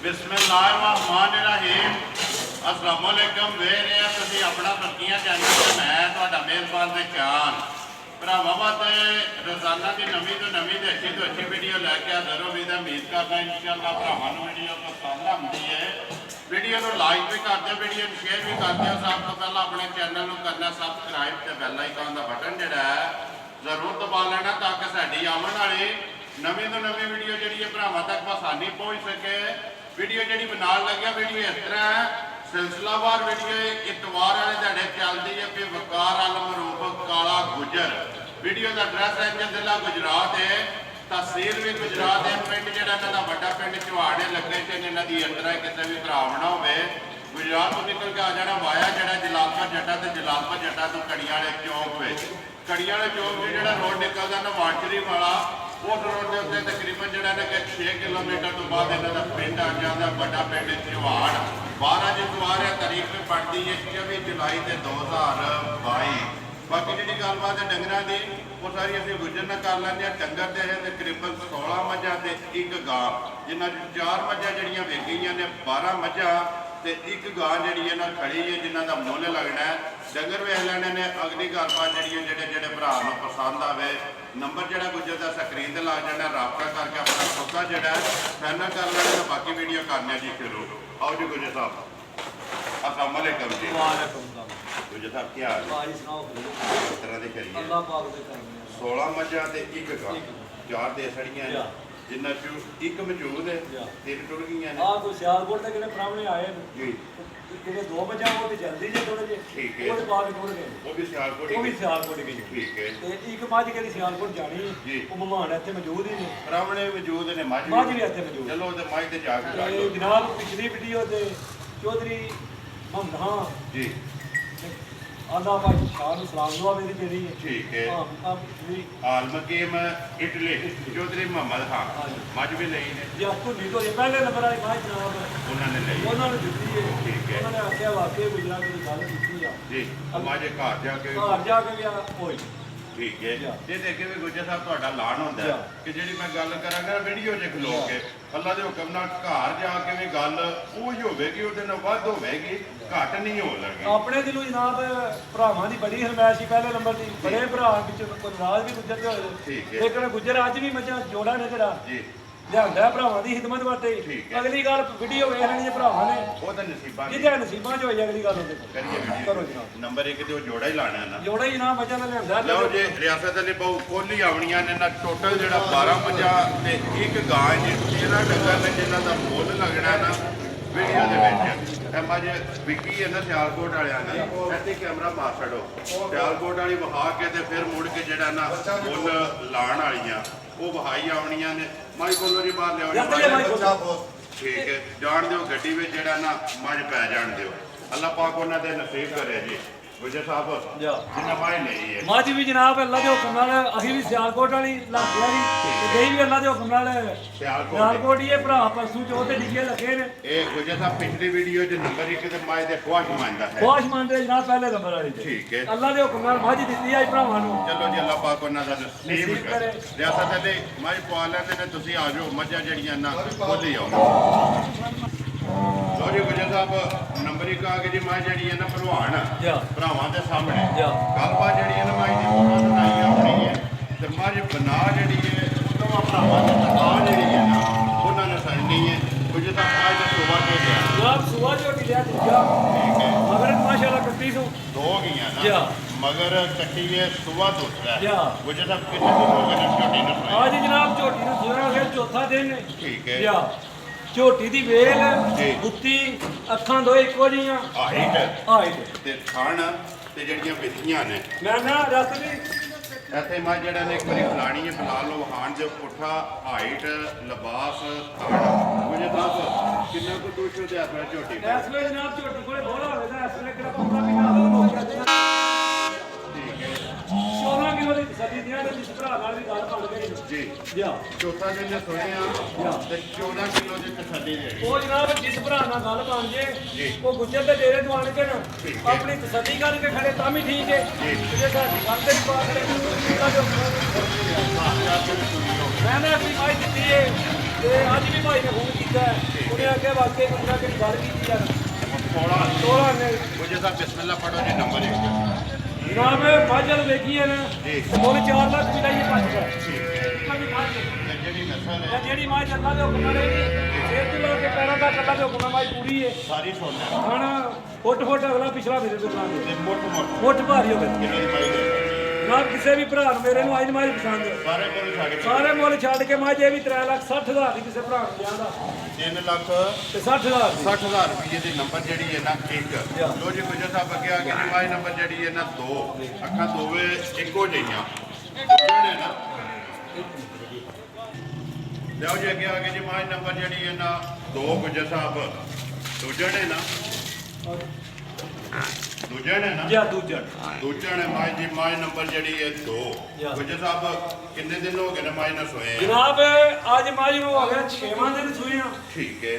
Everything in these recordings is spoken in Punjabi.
बिस्मिल्लाहिर्रहमानिर्रहीम अस्सलाम वालेकुम वे रहे हैं तुसी अपना तुर्कियां चैनल ते मैं तुहाडा मेज़बान ते चान भरावां वास्ते रोज़ाना की नवीं तो अच्छी वीडियो लैके हाज़र हो। उम्मीद करदा इंशाअल्लाह भरावां नूं वीडियो पसंद आती है। वीडियो को लाइक भी कर दो, वीडियो को शेयर भी कर दो। सब तो पहले अपने चैनल को करना सबसक्राइब ते बैल आइकन का बटन जिहड़ा है जरूर दबा लेना ताकि साडी आने वाली नवीं तो नवीं वीडियो जी भरावां तक आसानी पहुँच सके। वीडियो जी बना लगे वीडियो इस तरह है सिलसिलावार वीडियो इतवार वाले दिहाड़े चलती है कि वकार आलम रूप काला गुजर। वीडियो का एड्रैस है जिला गुजरात है, तहसील भी गुजरात है, पिंड जो बड़ा पिंड चुहाड़े लोकेशन इन्हों की इस तरह किसी भी भरावना हो गुजरात को निकल के आ जाना वाया जरा जलालपुर जट्टा तो जलालपुर जट्टा तो कड़िया वाले चौक में कड़िया वाले चौक में जो रोड निकलता ना वांचरी वाला उस रोड के उत्ते तकरीबन जो 6 किलोमीटर तो बाद इन्हों पिंड आ जाता बड़ा पिंड चुहाड़। 12 इतवार है, तारीख में पड़ती है 24 जुलाई 2022। बाकी जी गलबात है डंगर की वो सारी असं गुजर न कर लेंगे। डंगर के है तकरीबन 16 मझां ते एक गां, जिन्हों 4 मझां जड़ियाँ वेचियां ने, 12 मझां ते एक गां जी है ना खड़ी है जिन्हों का मुल लगना है। डंगर वेच लेने ने। अगली गलबात जी जेडे भरा पसंद आए नंबर जो गुजरता स्क्रीन से लग जाना, रबता करके अपना सौदा जो फाइनल कर लेना तो बाकी वीडियो करने जी शुरू। आओ जी गुजर साहब, अस्सलाम वालेकुम जी। गुजर साहब क्या हाल तरह के करिए 16 मझां ते एक गां, 4 देसड़ियां जिन्ना चो एक मौजूद है, 3 टुट गई ने। हां कोई सियालकोट के किने प्रावणे आए जी किने 2 बजा वो ते जल्दी जे थोड़े जे ठीक है वो बाद टुट गए वो भी सियालकोट गई ठीक है। ते एक मझ के सियालकोट जानी जी वो मेहमान इत्थे मौजूद ही नहीं, प्रावणे मौजूद ने, मझ भी इत्थे मौजूद। चलो ते मझ ते जाके कर लो जनाब पिछली वीडियो ते चौधरी हम हां जी आला भाई शाह सलाम दुआ मेरी तेरी है ठीक है। हां पिछली आलमकीम इटली चौधरी मोहम्मद खान मझ भी लई ने जी आपको दी तो पहले नंबर आई भाई जनाब उन्होंने लई उन्होंने दी है ठीक है। उन्होंने आख्या वाकई गुजरात की गल की आ जी मझ घर जाके घर जाके भी होई ठीक है। ये देखे भी गुजर साहब ਤੁਹਾਡਾ ਐਲਾਨ ਹੁੰਦਾ ਹੈ ਕਿ ਜਿਹੜੀ ਮੈਂ ਗੱਲ ਕਰਾਂਗਾ ਵੀਡੀਓ 'ਚ ਖਲੋ ਕੇ ਅੱਲਾ ਦੇ ਹੁਕਮ ਨਾਲ ਘਰ ਜਾ ਕੇ ਵੀ ਗੱਲ ਉਹ ਹੀ ਹੋਵੇਗੀ, ਉਹਦੇ ਨਾਲ ਵੱਧ ਹੋਵੇਗੀ, ਘੱਟ ਨਹੀਂ ਹੋ ਲੱਗੀ। ਆਪਣੇ ਦਿਲੋਂ ਜਨਾਬ ਭਰਾਵਾਂ ਦੀ ਬੜੀ ਹਰਮੈਸ਼ ਸੀ ਪਹਿਲੇ ਨੰਬਰ ਦੀ, ਬੜੇ ਭਰਾ ਵਿੱਚ ਕੋਈ ਨਾਰਾਜ਼ ਵੀ ਗੁੱਜਰ ਦੇ ਹੋਏ ਠੀਕ ਹੈ। ਲੇਕਿਨ ਗੁੱਜਰ ਅੱਜ ਵੀ ਮੱਝਾਂ ਜੋੜਾ ਨੇ ਜਿਹੜਾ ਜੀ ਲਿਆਂਦਾ ਭਰਾਵਾਂ ਦੀ ਖਿਦਮਤ ਵਾਸਤੇ। ਠੀਕ ਹੈ। ਅਗਲੀ ਗੱਲ ਵੀਡੀਓ ਵੇਖ ਲੈਣੀ ਜੇ ਭਰਾਵਾਂ ਨੇ ਉਹ ਤਾਂ ਨਸੀਬਾਂ ਦੀ ਜਿਹਦੇ ਨਸੀਬਾਂ 'ਚ ਹੋਈ ਅਗਲੀ ਗੱਲ ਉਹਦੇ ਕਰੀਏ ਵੀਡੀਓ ਕਰੋ ਜਨਾਬ। ਨੰਬਰ 1 ਤੇ ਉਹ ਜੋੜਾ ਹੀ ਲਾਣਾ ਹੈ ਨਾ। ਜੋੜਾ ਹੀ ਜਨਾਬ ਮੱਝਾਂ ਦਾ ਲਿਆਂਦਾ। ਲਓ ਜੀ ਰਿਆਸਤ ਅਲੀ ਬਹੁ ਕੋਲੀ ਆਵਣੀਆਂ ਨੇ ਨਾ ਟੋਟਲ ਜਿਹੜਾ 12 ਮੱਝਾਂ ਤੇ ਇੱਕ ਗਾਂ ਜੀ ਇਹਨਾਂ ਡੰਗਰ ਨੇ ਜਿਨ੍ਹਾਂ ਦਾ ਮੁੱਲ ਲੱਗਣਾ ਨਾ ਵੀਡੀਓ ਦੇ ਵਿੱਚ। ਇਹ ਮੱਝ ਵਿਕੀ ਹੈ ਨਾ ਸਿਆਲਕੋਟ ਵਾਲਿਆਂ ਨੇ, ਇੱਥੇ ਕੈਮਰਾ ਮਾਰ ਛੱਡੋ। ਸਿਆਲਕੋਟ ਵਾਲੀ ਵਹਾ ਕੇ ਤੇ ਫਿਰ ਮੁੜ ਕੇ ਜਿਹੜਾ ਨਾ ਮੁੱਲ ਲਾਣ ਵਾਲੀਆਂ ਉਹ ਵਹਾਈ ਆਉਣੀਆਂ ਨੇ। ਮਾਈ ਬੋਲੋ ਜੀ ਬਾਹਰ ਲਿਆਓ ਠੀਕ ਹੈ। ਜਾਣ ਦਿਓ ਗੱਡੀ ਵਿੱਚ ਜਿਹੜਾ ਨਾ ਮੱਝ ਪੈ ਜਾਣ ਦਿਓ। ਅੱਲਾਹ ਪਾਕ ਉਹਨਾਂ ਦੇ ਨਸੀਬ ਕਰੇ ਜੀ। ਗੁਜਰ ਸਾਹਿਬ ਜਿੰਨਾ ਮਾਈ ਨਹੀਂ ਹੈ ਮੱਝ ਵੀ ਜਨਾਬ ਅੱਲਾ ਦੇ ਹੁਕਮ ਨਾਲ ਅਸੀਂ ਵੀ ਸਿਆਲਕੋਟ ਵਾਲੀ ਲਾਗੇ ਵਾਲੀ ਤੇ ਗਈ ਵੀ ਅੱਲਾ ਦੇ ਹੁਕਮ ਨਾਲ ਸਿਆਲਕੋਟ ਹੀ ਇਹ ਭਰਾ ਪਰਸੂ ਚੋਂ ਤੇ ਡਿੱਗੇ ਲੱਗੇ ਨੇ। ਇਹ ਗੁਜਰ ਸਾਹਿਬ ਪਿਛਲੀ ਵੀਡੀਓ 'ਚ ਨੰਬਰ 1 ਤੇ ਮਾਈ ਦੇ ਖੁਆਸ਼ ਮੰਨਦਾ ਹੈ। ਖੁਆਸ਼ ਮੰਨਦੇ ਜਨਾਬ ਪਹਿਲੇ ਨੰਬਰ ਵਾਲੀ ਤੇ ਠੀਕ ਹੈ। ਅੱਲਾ ਦੇ ਹੁਕਮ ਨਾਲ ਮੱਝ ਦਿੱਤੀ ਆਈ ਭਰਾਵਾਂ ਨੂੰ। ਚਲੋ ਜੀ ਅੱਲਾਹ ਪਾਕ ਉਹਨਾਂ ਦਾ ਨਸੀਬ ਕਰੇ। ਰਿਆਸਤ ਅਲੀ ਮੱਝ ਪਾ ਲੈਂਦੇ ਨੇ, ਤੁਸੀਂ ਆ ਜਾਓ ਮੱਝਾਂ ਜਿਹੜੀਆਂ ਨਾ ਖੋਲੀ ਆਓ। ਲੋ ਜੀ ਗੁਜਰ ਸਾਹਿਬ ਨੰਬਰ 1 ਆ ਕੇ ਜੀ ਮੱਝ ਜਿਹੜੀ ਹੈ ਨਾ ਭਲਵਾਨ ਭਰਾਵਾਂ ਦੇ ਸਾਹਮਣੇ ਗੱਲਬਾਤ ਜਿਹੜੀ ਹੈ ਨਾ ਮੱਝ ਦੀ ਉਹਨਾਂ ਬਣਾਈ ਆਪਣੀ ਹੈ ਤੇ ਮੱਝ ਬਣਾ ਜਿਹੜੀ ਹੈ ਉਹ ਭਰਾਵਾਂ ਦੀ ਦੁਕਾਨ ਜਿਹੜੀ ਹੈ ਨਾ ਉਹਨਾਂ ਨੇ ਸਾਡੀ ਹੈ। ਗੁਜਰ ਸਾਹਿਬ ਮੱਝ ਦੇ ਸੁਬਾ ਕੇ ਗਿਆ ਜਨਾਬ ਸੁਬਾ ਝੋਟੀ ਲਿਆ ਦੂਜਾ ਠੀਕ ਹੈ। ਮਗਰ ਮਾਸ਼ਾਅੱਲਾ ਕੱਟੀ ਸੋ ਦੋ ਗਈਆਂ ਨਾ ਮਗਰ ਕੱਟੀ ਹੈ ਸੁਬਾ ਦੂਸਰਾ ਗੁਜਰ ਸਾਹਿਬ ਕਿੰਨੇ ਦਿਨ ਹੋ ਗਏ ਨੇ ਝੋਟੀ ਨੂੰ? ਅੱਜ ਜਨਾਬ ਝੋਟੀ ਨੂੰ ਸੋਇਆ ਹੋ ਗਿਆ ਚੌਥਾ ਦਿਨ। ਠੀਕ ਹੈ। ਝੋਟੀ ਦੀ ਵੇਲ ਗੁੱਤੀ ਅੱਖਾਂ ਦੋ ਇੱਕੋ ਜਿਹੀਆਂ ਹਾਈਟ ਤੇ ਥਣ ਤੇ ਜਿਹੜੀਆਂ ਵਿਧੀਆਂ ਨੇ ਮੈਂ ਨਾ ਰਸ ਵੀ ਇੱਥੇ ਮਾ ਜਿਹੜਾ ਨੇ ਇੱਕ ਵਾਰੀ ਫਲਾਣੀ ਹੈ ਬਣਾ ਲਓ ਹਾਨ ਦੇ ਪੁੱਠਾ ਹਾਈਟ ਲਿਬਾਸ ਥਣ ਮੁਝੇ ਤਾਂ ਕਿੰਨਾ ਕੁ ਦੂਸ਼ੋ ਦੇ ਆਪਣਾ ਝੋਟੀ ਇਸ ਵੇਲੇ ਜਨਾਬ ਝੋਟੀ ਕੋਲੇ ਬੋਲਾ ਹੋਵੇਗਾ ਇਸ ਵੇਲੇ ਕਿਹੜਾ ਪੰਗਾ ਪੀਣਾ ਹੋਵੇ ਠੀਕ ਹੈ। 16 ਕਿਲੋ ਦੀ ਤਸੱਲੀ ਦੀਆਂ ਜਿਸ ਭਰਾ ਨਾਲ ਵੀ ਗੱਲ ਬਣ ਗਈ ਜੀ ਚੌਥਾ ਦਿਨ ਨੇ ਸੁਣਿਆ ਤੇ 14 ਕਿਲੋ ਦੀ ਤਸੱਲੀ ਦੇ ਉਹ ਜਨਾਬ ਜਿਸ ਭਰਾ ਨਾਲ ਗੱਲ ਬਣ ਜੇ ਉਹ ਗੁੱਜਰ ਦੇ ਡੇਰੇ ਤੋਂ ਆਣ ਕੇ ਨਾ ਆਪਣੀ ਤਸੱਲੀ ਕਰਕੇ ਖੜੇ ਤਾਂ ਵੀ ਠੀਕ ਹੈ ਜੇ ਸਾਡੀ ਗੱਲ ਤੇ ਪਾ ਖੜੇ ਮੈਂ ਨਾ ਆਪਣੀ ਮਾਈ ਦਿੱਤੀ ਹੈ ਤੇ ਅੱਜ ਵੀ ਭਾਈ ਨੇ ਫੋਨ ਕੀਤਾ ਉਹਨੇ ਕੇ ਵਾਕਈ ਬੰਦਾ ਕਿ ਗੱਲ ਕੀਤੀ ਯਾਰ 16 ਤੋਲਾ ਨੇ ਗੁਜਰ ਸਾਹਿਬ ਬਿਸਮਿਲ੍ਲਾ ਪੜੋ ਜੀ ਨੰਬਰ 1 ਜਨਾਬ ਮਾਝਲ ਵੇਖੀਏ ਨਾ ਜੀ। ਮੁੱਲ 4 ਲੱਖ ਦੀ ਲਾਈਏ 5 ਦਾ ਤੇ ਜਿਹੜੀ ਨਸਲ ਹੈ ਜਿਹੜੀ ਮਾਝ ਅੱਲਾ ਦੇ ਹੁਕਮ ਨਾਲ ਨਹੀਂ ਸਿਰ ਤੋਂ ਲਾ ਕੇ ਪੈਰਾਂ ਤੱਕ ਅੱਲਾ ਦੇ ਹੁਕਮ ਨਾਲ ਮਾਝ ਪੂਰੀ ਹੈ ਸਾਰੀ ਸੁਣ ਲੈ ਹੁਣ ਫੁੱਟ ਫੁੱਟ ਅਗਲਾ ਪਿਛਲਾ ਮੇਰੇ ਤੋਂ ਲਾ ਤੇ ਮੋਟ ਫੁੱਟ ਭਾਰੀ ਹੋ ਗਏ ਕਿੰਨੇ ਦੀ ਪਾਈ ਦੇ ਜਨਾਬ ਕਿਸੇ ਵੀ ਭਰਾ ਨੂੰ ਮੇਰੇ ਨੂੰ ਆਈ ਮਾਝ ਪਸੰਦ ਹੈ ਸਾਰੇ ਕੋਲ ਛੱਡ ਕੇ ਸਾਰੇ ਮੁੱਲ ਛੱਡ ਕੇ ਮਾਝ ਇਹ ਵੀ 3,60,000 ਦੀ ਕਿਸੇ ਭਰਾ ਨੂੰ ਜਾਂਦਾ 3 ਲੱਖ ਤੇ 60,000 ਦੀ 60,000 ਰੁਪਏ ਦੀ ਨੰਬਰ ਜਿਹੜੀ ਹੈ ਨਾ 1 ਲੋ ਜੀ ਗੁਜਰ ਸਾਹਿਬ ਅੱਗੇ ਆ ਗਏ ਜੀ ਮਾਈ ਨੰਬਰ ਜਿਹੜੀ ਹੈ ਨਾ 2 ਅੱਖਾਂ ਦੋਵੇਂ ਇੱਕੋ ਜਿਹੀਆਂ ਜਿਹੜੇ ਨਾ ਲਓ ਜੀ ਅੱਗੇ ਆ ਗਏ ਜੀ ਮਾਈ ਨੰਬਰ ਜਿਹੜੀ ਹੈ ਨਾ 2 ਗੁਜਰ ਸਾਹਿਬ ਦੂਜੇ ਨੇ ਨਾ ਦੂਜੇ ਨੇ ਨਾ ਜਾਂ ਦੂਜਾ ਦੂਜੇ ਨੇ ਮਾਈ ਜੀ ਮਾਈ ਨੰਬਰ ਜਿਹੜੀ ਹੈ 2 ਜਾਂ। ਗੁਜਰ ਸਾਹਿਬ ਕਿੰਨੇ ਦਿਨ ਹੋ ਗਏ ਨੇ ਮਾਈ ਨਾਲ ਸੋਏ ਆ? ਜਨਾਬ ਅੱਜ ਮਾਝ ਨੂੰ ਹੋ ਗਿਆ 6ਵਾਂ ਦਿਨ ਸੂਈਆਂ ਠੀਕ ਹੈ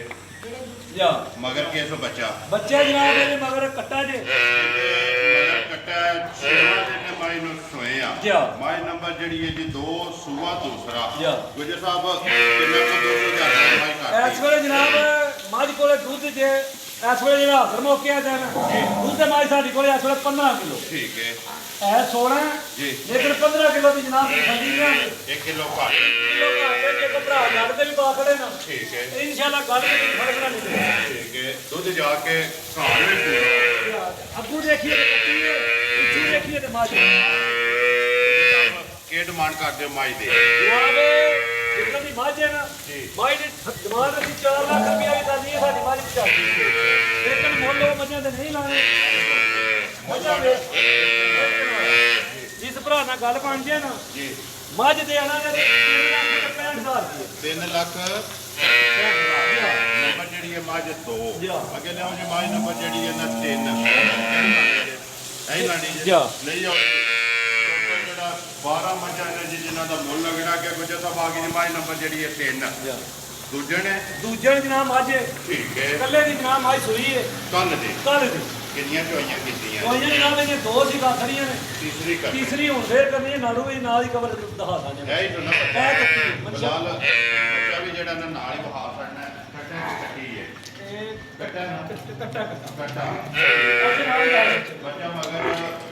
ਜਾਂ ਮਗਰ ਕਿਸ ਬੱਚਾ ਬੱਚੇ ਜਨਾਬ ਇਹਦੇ ਮਗਰ ਕੱਟਾ ਜੇ ਮਗਰ ਕੱਟਾ 6ਵਾਂ ਦਿਨ ਮਾਈ ਨੂੰ ਸੋਏ ਆ ਜਾਂ। ਮਾਈ ਨੰਬਰ ਜਿਹੜੀ ਹੈ ਜੀ 2 ਸੂਆ ਦੂਸਰਾ ਜਾਂ। ਗੁਜਰ ਸਾਹਿਬ ਕਿੰਨੇ ਕੋ 200,000 ਮਾਈ ਇਸ ਕਰਦੀ ਵੇਲੇ ਜਨਾਬ ਮਾਝ ਕੋਲੇ ਦੁੱਧ ਜੇ ਇਸ ਵੇਲੇ ਜਿਹੜਾ ਹਾਜ਼ਰ ਮੌਕੇ ਆ ਜਾਣਾ ਦੁੱਧ ਦੇ ਮਾਝ ਸਾਡੀ ਕੋਲੇ ਇਸ ਵੇਲੇ 15 ਕਿਲੋ ਠੀਕ ਹੈ ਇਹ 16 ਜੀ। ਲੇਕਿਨ 15 ਕਿਲੋ ਦੀ ਜਨਾਬ ਠੰਡੀ ਨਾ 1 ਕਿਲੋ ਘੱਟ ਕਿਲੋ ਘਾਟੇ ਜੇ ਭਰਾ ਜੜ ਤੇ ਵੀ ਪਾ ਖੜੇ ਨਾ ਠੀਕ ਹੈ ਇਨਸ਼ਾਅੱਲਾ ਗੱਲ ਤੇ ਫਰਕ ਨਾ ਨਿਕਲੇ ਠੀਕ ਹੈ ਦੁੱਧ ਜਾ ਕੇ ਘਰ ਵਿੱਚ ਪੀਓ। ਅੱਗੂ ਦੇਖੀਏ ਤੇ ਕੱਟੀ ਹੈ ਪਿੱਛੇ ਦੇਖੀਏ ਤੇ ਮਾਝ ਕੀ ਡਿਮਾਂਡ ਕਰਦੇ ਹੋ ਮਾਈ ਦੇ ਜਨਾਬ ਜਿੱਦਾਂ ਦੀ ਮਾਝ ਹੈ ਨਾ ਜੀ। ਮਾਝ ਦੀ ਡਿਮਾਂਡ ਅਸੀਂ 4 ਲੱਖ ਰੁਪਇਆ ਵੀ ਕਰਦੀ ਹੈ ਸਾਡੀ ਮਾਝ ਪਚਾਸੀ ਲੇਕਿਨ ਮੁੱਲ ਉਹ ਮੱਝਾਂ ਦੇ ਨਹੀਂ ਲਾਣੇ ਮੱਝਾਂ ਦੇ ਜਿਸ ਭਰਾ ਨਾਲ ਗੱਲ ਬਣ ਜੇ ਨਾ ਜੀ ਮੱਝ ਦੇ ਆਣਾ ਨੇ 3,65,000 ਰੁਪਏ 3 ਲੱਖ ਨੰਬਰ ਜਿਹੜੀ ਹੈ ਮਾਝ 2 ਜਾਂ। ਅੱਗੇ ਲਿਆਓ ਜੀ ਮਾਝ ਨੰਬਰ ਜਿਹੜੀ ਹੈ ਨਾ 3 ਐ ਲਾਣੀ ਜੀ ਜਾਂ। ਲਈ ਜਾਓ ਜਿਹੜਾ 12 ਮੱਝਾਂ ਨੇ ਜੀ ਜਿਨ੍ਹਾਂ ਦਾ ਮੁੱਲ ਲੱਗਣਾ ਕਿ ਗੁਜਰ ਸਾਹਿਬ ਆ ਗਈ ਜੀ ਮਾਝ ਨੰਬਰ ਜਿਹੜੀ ਹੈ 3 ਦੂਜੇ ਨੇ ਦੂਜੇ ਜਨਾਬ ਮੱਝ ਠੀਕ ਹੈ ਇਕੱਲੇ ਦੀ ਜਨਾਬ ਮੱਝ ਸੂਈ ਹੈ ਕੱਲ ਦੇ ਕੱਲ ਦੀ ਕਿੰਨੀਆਂ ਚੋਈਆਂ ਕੀਤੀਆਂ ਉਹ ਜਨਾਬ ਇਹਨੇ 2 ਸੀ ਖੜੀਆਂ ਨੇ ਤੀਸਰੀ ਕਰ ਤੀਸਰੀ ਹੁਣ ਫੇਰ ਕਰਨੀ ਹੈ ਨਾੜੂ ਵੀ ਨਾਲ ਹੀ ਕਵਰ ਦਿਖਾ ਦਾਂਗੇ ਹੈ ਹੀ ਸੁਣਾ ਇਹ ਕੱਟੀ ਮੱਛਾ ਬਲਾਲ ਬੱਚਾ ਵੀ ਜਿਹੜਾ ਨਾ ਨਾਲ ਹੀ ਬਹਾ ਛੱਡਣਾ ਹੈ ਕੱਟੀ ਹੈ ਇਹ ਕੱਟਾ ਨਾ ਕੱਟਾ ਕੱਟਾ ਕੱਟਾ ਉਹਦੇ ਨਾਲ ਹੀ ਆ ਰਿਹਾ। ਬੱਚਾ ਮਗਰ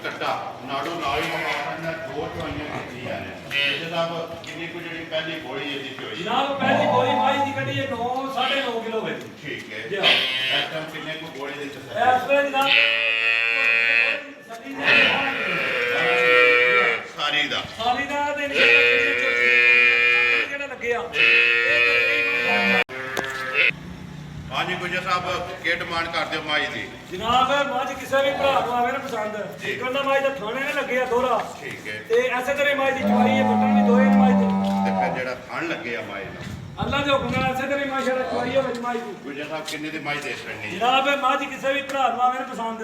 ਕੱਟਾ ਨਾੜੂ ਨਾਲ ਹੀ ਬਹਾ ਛੱਡਣਾ 2 ਚੋਈਆਂ ਕੀਤੀਆਂ ਨੇ ਇਹ ਸਾਹਿਬ ਕਿੰਨੀ ਕੁ ਜਿਹੜੀ ਪਹਿਲੀ ਗੋਲੀ ਇਹਦੀ ਚੋਈ ਜਨਾਬ ਪਹਿਲੀ ਗੋਲੀ ਮਾਈ ਦੀ ਕੱਢੀ ਹੈ 9 9.5 ਕਿਲੋ ਵਿੱਚ ਠੀਕ ਹੈ ਜੀ। ਇਸ ਟਾਈਮ ਕਿੰਨੇ ਕੁ ਗੋਲੀ ਦੇ ਤਸੱਲੀ ਇਸ ਵੇਲੇ ਜਨਾਬ ਸਾਰੀ ਦਾ ਸਾਲੀ ਦਾ ਤੇ ਜਿਹੜਾ ਲੱਗੇ ਆ ਹਾਂਜੀ ਗੁਜਰ ਸਾਹਿਬ ਕੀ ਡਿਮਾਂਡ ਕਰਦੇ ਹੋ ਮਾਈ ਦੀ ਜਨਾਬ ਮੱਝ ਕਿਸੇ ਵੀ ਭਰਾ ਨੂੰ ਆਵੇ ਨਾ ਪਸੰਦ ਜੀ। ਕਹਿੰਦਾ ਮਾਈ ਦਾ ਥਾਣੇ ਨੇ ਲੱਗੇ ਆ ਦੋਹਰਾ ਠੀਕ ਹੈ ਤੇ ਐਸੇ ਤਰ੍ਹਾਂ ਮਾਈ ਦੀ ਚਵਾਈ ਹੈ ਬਟਨ ਵੀ ਦੋਏ ਨੇ ਮਾਈ ਦੇ ਤੇ ਫਿਰ ਜਿਹੜਾ ਥਣ ਲੱਗੇ ਆ ਮਾਈ ਨੂੰ ਅੱਲਾ ਦੇ ਹੁਕਮ ਨਾਲ ਐਸੇ ਤਰ੍ਹਾਂ ਮਾਈ ਸ਼ਰਾ ਚਵਾਈ ਹੋਵੇ ਮਾਈ ਦੀ ਗੁਜਰ ਸਾਹਿਬ ਕਿੰਨੇ ਦੀ ਮਾਈ ਦੇ ਸਕਣੀ ਜਨਾਬ ਮੱਝ ਕਿਸੇ ਵੀ ਭਰਾ ਨੂੰ ਆਵੇ ਨਾ ਪਸੰਦ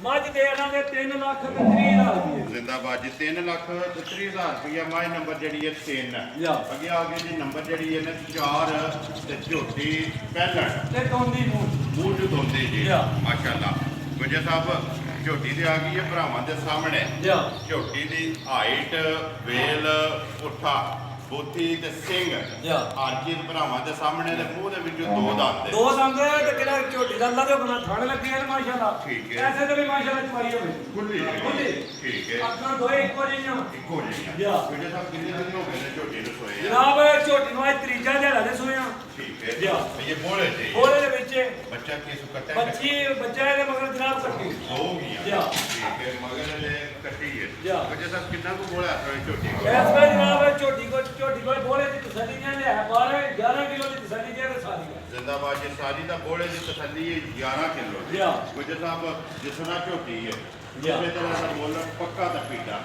ਮੱਝ ਦੇ ਇਹਨਾਂ ਦੇ 3,30,000 ਰੁਪਏ ਜ਼ਿੰਦਾਬਾਦ ਜੀ 3,30,000 ਰੁਪਇਆ ਮਾਈ ਨੰਬਰ ਜਿਹੜੀ ਹੈ 3 ਜਾਂ। ਅੱਗੇ ਆ ਗਈ ਜੀ ਨੰਬਰ ਜਿਹੜੀ ਹੈ ਨਾ 4 ਤੇ ਝੋਟੀ ਪਹਿਲਣ ਤੇ ਤੋਂਦੀ ਮੂੰਹ ਮੂੰਹ ਚ ਦੋਂਦੇ ਜੀ ਜਾਂ। ਮਾਸ਼ਾਅੱਲਾ ਗੁਜਰ ਸਾਹਿਬ ਝੋਟੀ ਤੇ ਆ ਗਈ ਹੈ ਭਰਾਵਾਂ ਦੇ ਸਾਹਮਣੇ ਜਾਂ। ਝੋਟੀ ਦੀ ਹਾਈਟ ਵੇਲ ਪੁੱਠਾ ਬੋਤੀ ਤੇ ਸਿੰਘ ਜਾਂ। ਆਰਜੀ ਭਰਾਵਾਂ ਦੇ ਸਾਹਮਣੇ ਦੇ ਮੂੰਹ ਦੇ ਵਿੱਚੋਂ 2 ਦੰਦ ਹੈ। ਦੋ ਦੰਦ ਤੇ ਕਿਹੜਾ ਝੋਟੀ ਦਾ ਅੱਲਾ ਦੇ ਹੁਕਮ ਨਾਲ ਥਾਣੇ ਲੱਗੇ ਆ ਮਾਸ਼ਾਅੱਲਾ ਠੀਕ ਹੈ। ਐਸੇ ਤਰ੍ਹਾਂ ਮਾਸ਼ਾਅੱਲਾ ਚਵਾਈ ਹੋਵੇ ਖੁੱਲੀ ਖੁੱਲੀ। ਠੀਕ ਹੈ ਆਪਣਾ ਦੋਏ ਇੱਕੋ ਜਿਹੀਆਂ ਇੱਕੋ ਜਿਹੀਆਂ ਜਾਂ। ਗੁਜਰ ਸਾਹਿਬ ਕਿੰਨੇ ਦਿਨ ਹੋ ਗਏ ਨੇ ਝੋਟੀ ਨੂੰ ਸੋਏ ਆ ਜਨਾਬ ਝੋਟੀ ਨੂੰ ਅੱਜ ਤੀਜਾ ਦਿਹਾੜਾ ਦੇ ਸੋਇਆ ਠੀਕ ਹੈ ਜਾਂ। ਇਹ ਬੋਲੇ ਜੀ ਉਹਦੇ ਦੇ ਵਿੱਚ ਬੱਚਾ ਕਿਸ ਕੱਟਾ ਬੱਚਾ ਇਹਦੇ ਮਗਰ ਜਨਾਬ ਕੱਟੀ ਹੋ ਗਿਆ ਜਾਂ। ਠੀਕ ਹੈ ਮਗਰ ਲੈ ਕੱਟੀ ਹੈ ਜਾਂ। ਬੱਚਾ ਸਾਹਿਬ ਕਿੰਨਾ ਕੁ ਬੋਲਾ ਝੋਟੀ ਕੋਲ ਇਸ ਵੇਲੇ ਜਨਾਬ ਝੋਟੀ ਕੋਲ ਬੋਲੇ ਦੀ ਤਸੱਲੀ ਨਹੀਂ ਲਿਆ 12 11 ਕਿਲੋ ਦੀ ਤਸੱਲੀ ਦੇ ਸਾਰੀ ਹੈ ਜ਼ਿੰਦਾਬਾਦ ਜੀ ਸਾਰੀ ਦਾ ਬੋਲੇ ਦੀ ਤਸੱਲੀ ਹੈ 11 ਕਿਲੋ ਦੀ ਜਾਂ। ਗੁਜਰ ਸਾਹਿਬ ਜਿਸਨਾ ਝੋਟੀ ਹੈ ਜਾਂ। ਉਸੇ ਤਰ੍ਹਾਂ ਦਾ ਮੁੱਲ ਪੱਕਾ ਤਾਂ ਪੀਟਾ